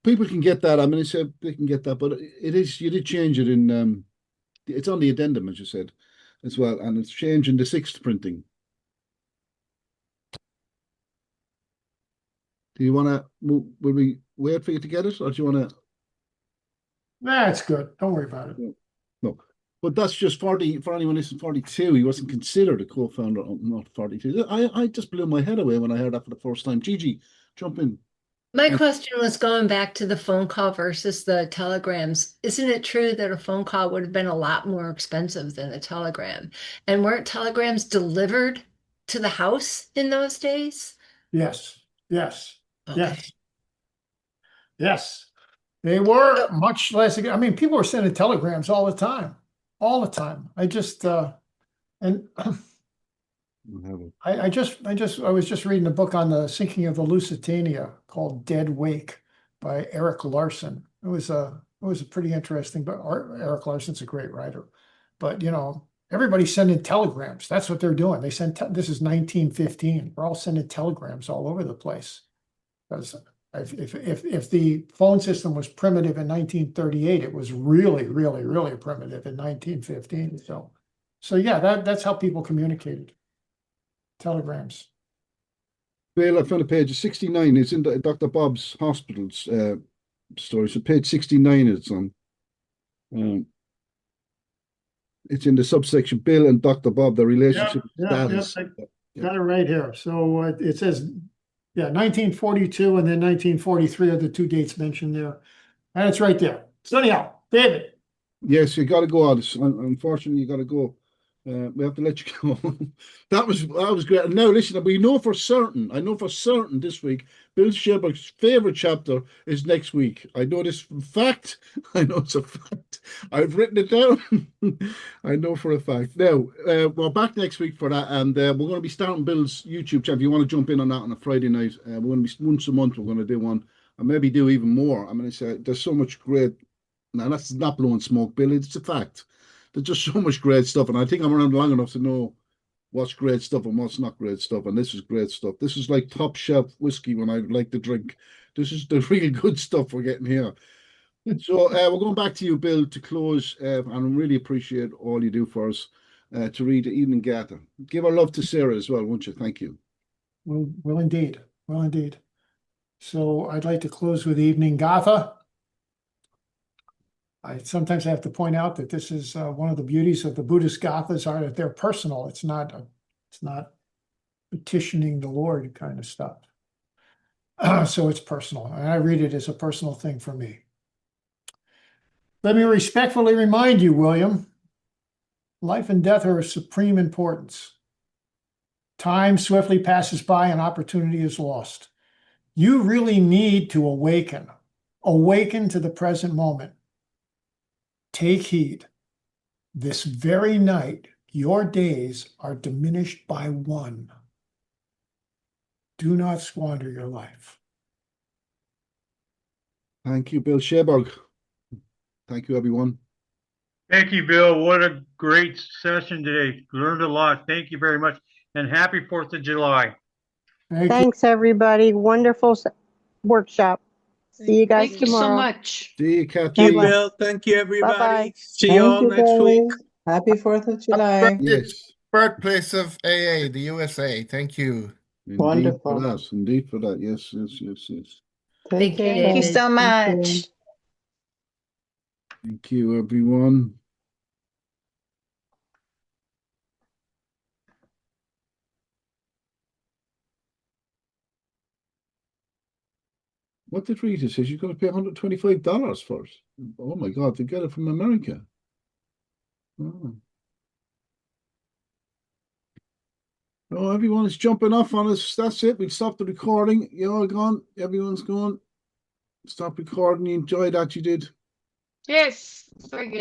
people can get that. I mean, they can get that, but you did change it in it's on the addendum, as you said, as well, and it's changed in the 6th printing. Do you want to? Will we wait for you to get it, or do you want to? That's good. Don't worry about it. No, but that's just 40 for anyone listening. 42. He wasn't considered a co-founder, not 42. I just blew my head away when I heard that for the first time. Gigi, jump in. My question was going back to the phone call versus the telegrams. Isn't it true that a phone call would have been a lot more expensive than a telegram? And weren't telegrams delivered to the house in those days? Yes. Okay. Yes. They were much less. I mean, people were sending telegrams all the time. I just and I was just reading a book on the sinking of the Lusitania called Dead Wake by Eric Larson. It was a pretty interesting, but Eric Larson's a great writer. But everybody's sending telegrams. That's what they're doing. They send this is 1915. We're all sending telegrams all over the place. Because if the phone system was primitive in 1938, it was really, really, really primitive in 1915. So yeah, that's how people communicated. Telegrams. Bill, I found a page 69. It's in Dr. Bob's hospital's story. So page 69 it's on. It's in the subsection Bill and Dr. Bob, the relationship status. Got it right here. So it says, 1942 and then 1943 are the two dates mentioned there. And it's right there. So anyhow, David. Yes, you got to go, Alice. Unfortunately, you got to go. We have to let you go. That was great. Now listen, I know for certain this week, Bill Sherberg's favorite chapter is next week. I know this for a fact. I know it's a fact. I've written it down. I know for a fact. Now, we're back next week for that, and we're going to be starting Bill's YouTube channel. If you want to jump in on that on a Friday night, we're going to be once a month, we're going to do one, and maybe do even more. I mean, there's so much great. Now, that's not blowing smoke, Bill. It's a fact. There's just so much great stuff, and I think I'm around long enough to know what's great stuff and what's not great stuff, and this is great stuff. This is like top shelf whiskey when I like to drink. This is the real good stuff we're getting here. So we're going back to you, Bill, to close, and I really appreciate all you do for us to read the Evening Gather. Give our love to Sarah as well, won't you? Thank you. Well, indeed. So I'd like to close with Evening Gatha. I sometimes have to point out that this is one of the beauties of the Buddhist Gathas are that they're personal. It's not petitioning the Lord kind of stuff. So it's personal, and I read it as a personal thing for me. Let me respectfully remind you, William, life and death are of supreme importance. Time swiftly passes by and opportunity is lost. You really need to awaken to the present moment. Take heed. This very night, your days are diminished by one. Do not squander your life. Thank you, Bill Sherberg. Thank you, everyone. Thank you, Bill. What a great session today. Learned a lot. Thank you very much. And happy 4th of July. Thank you. Thanks, everybody. Wonderful workshop. See you guys Thank you so tomorrow. much. See you, God Kathy. Thank you, bless. Bill. Thank you, everybody. Bye-bye. See you all Thank you, next week. guys. Happy 4th of July. Yes, Birthplace of AA, the USA. Thank you. indeed for Wonderful. that. Indeed for that. Yes, yes, yes, yes. Take Thank you, care, Thank you guys. David. so Thank you. much. Thank you, everyone. What did Rita say? She's going to pay $125 for it. Oh my God, they get it from America. Oh. Oh, everyone is jumping off on us. That's it. We've stopped the recording. You all gone. Everyone's gone. Stop recording. You enjoy that. You did. Yes, very good.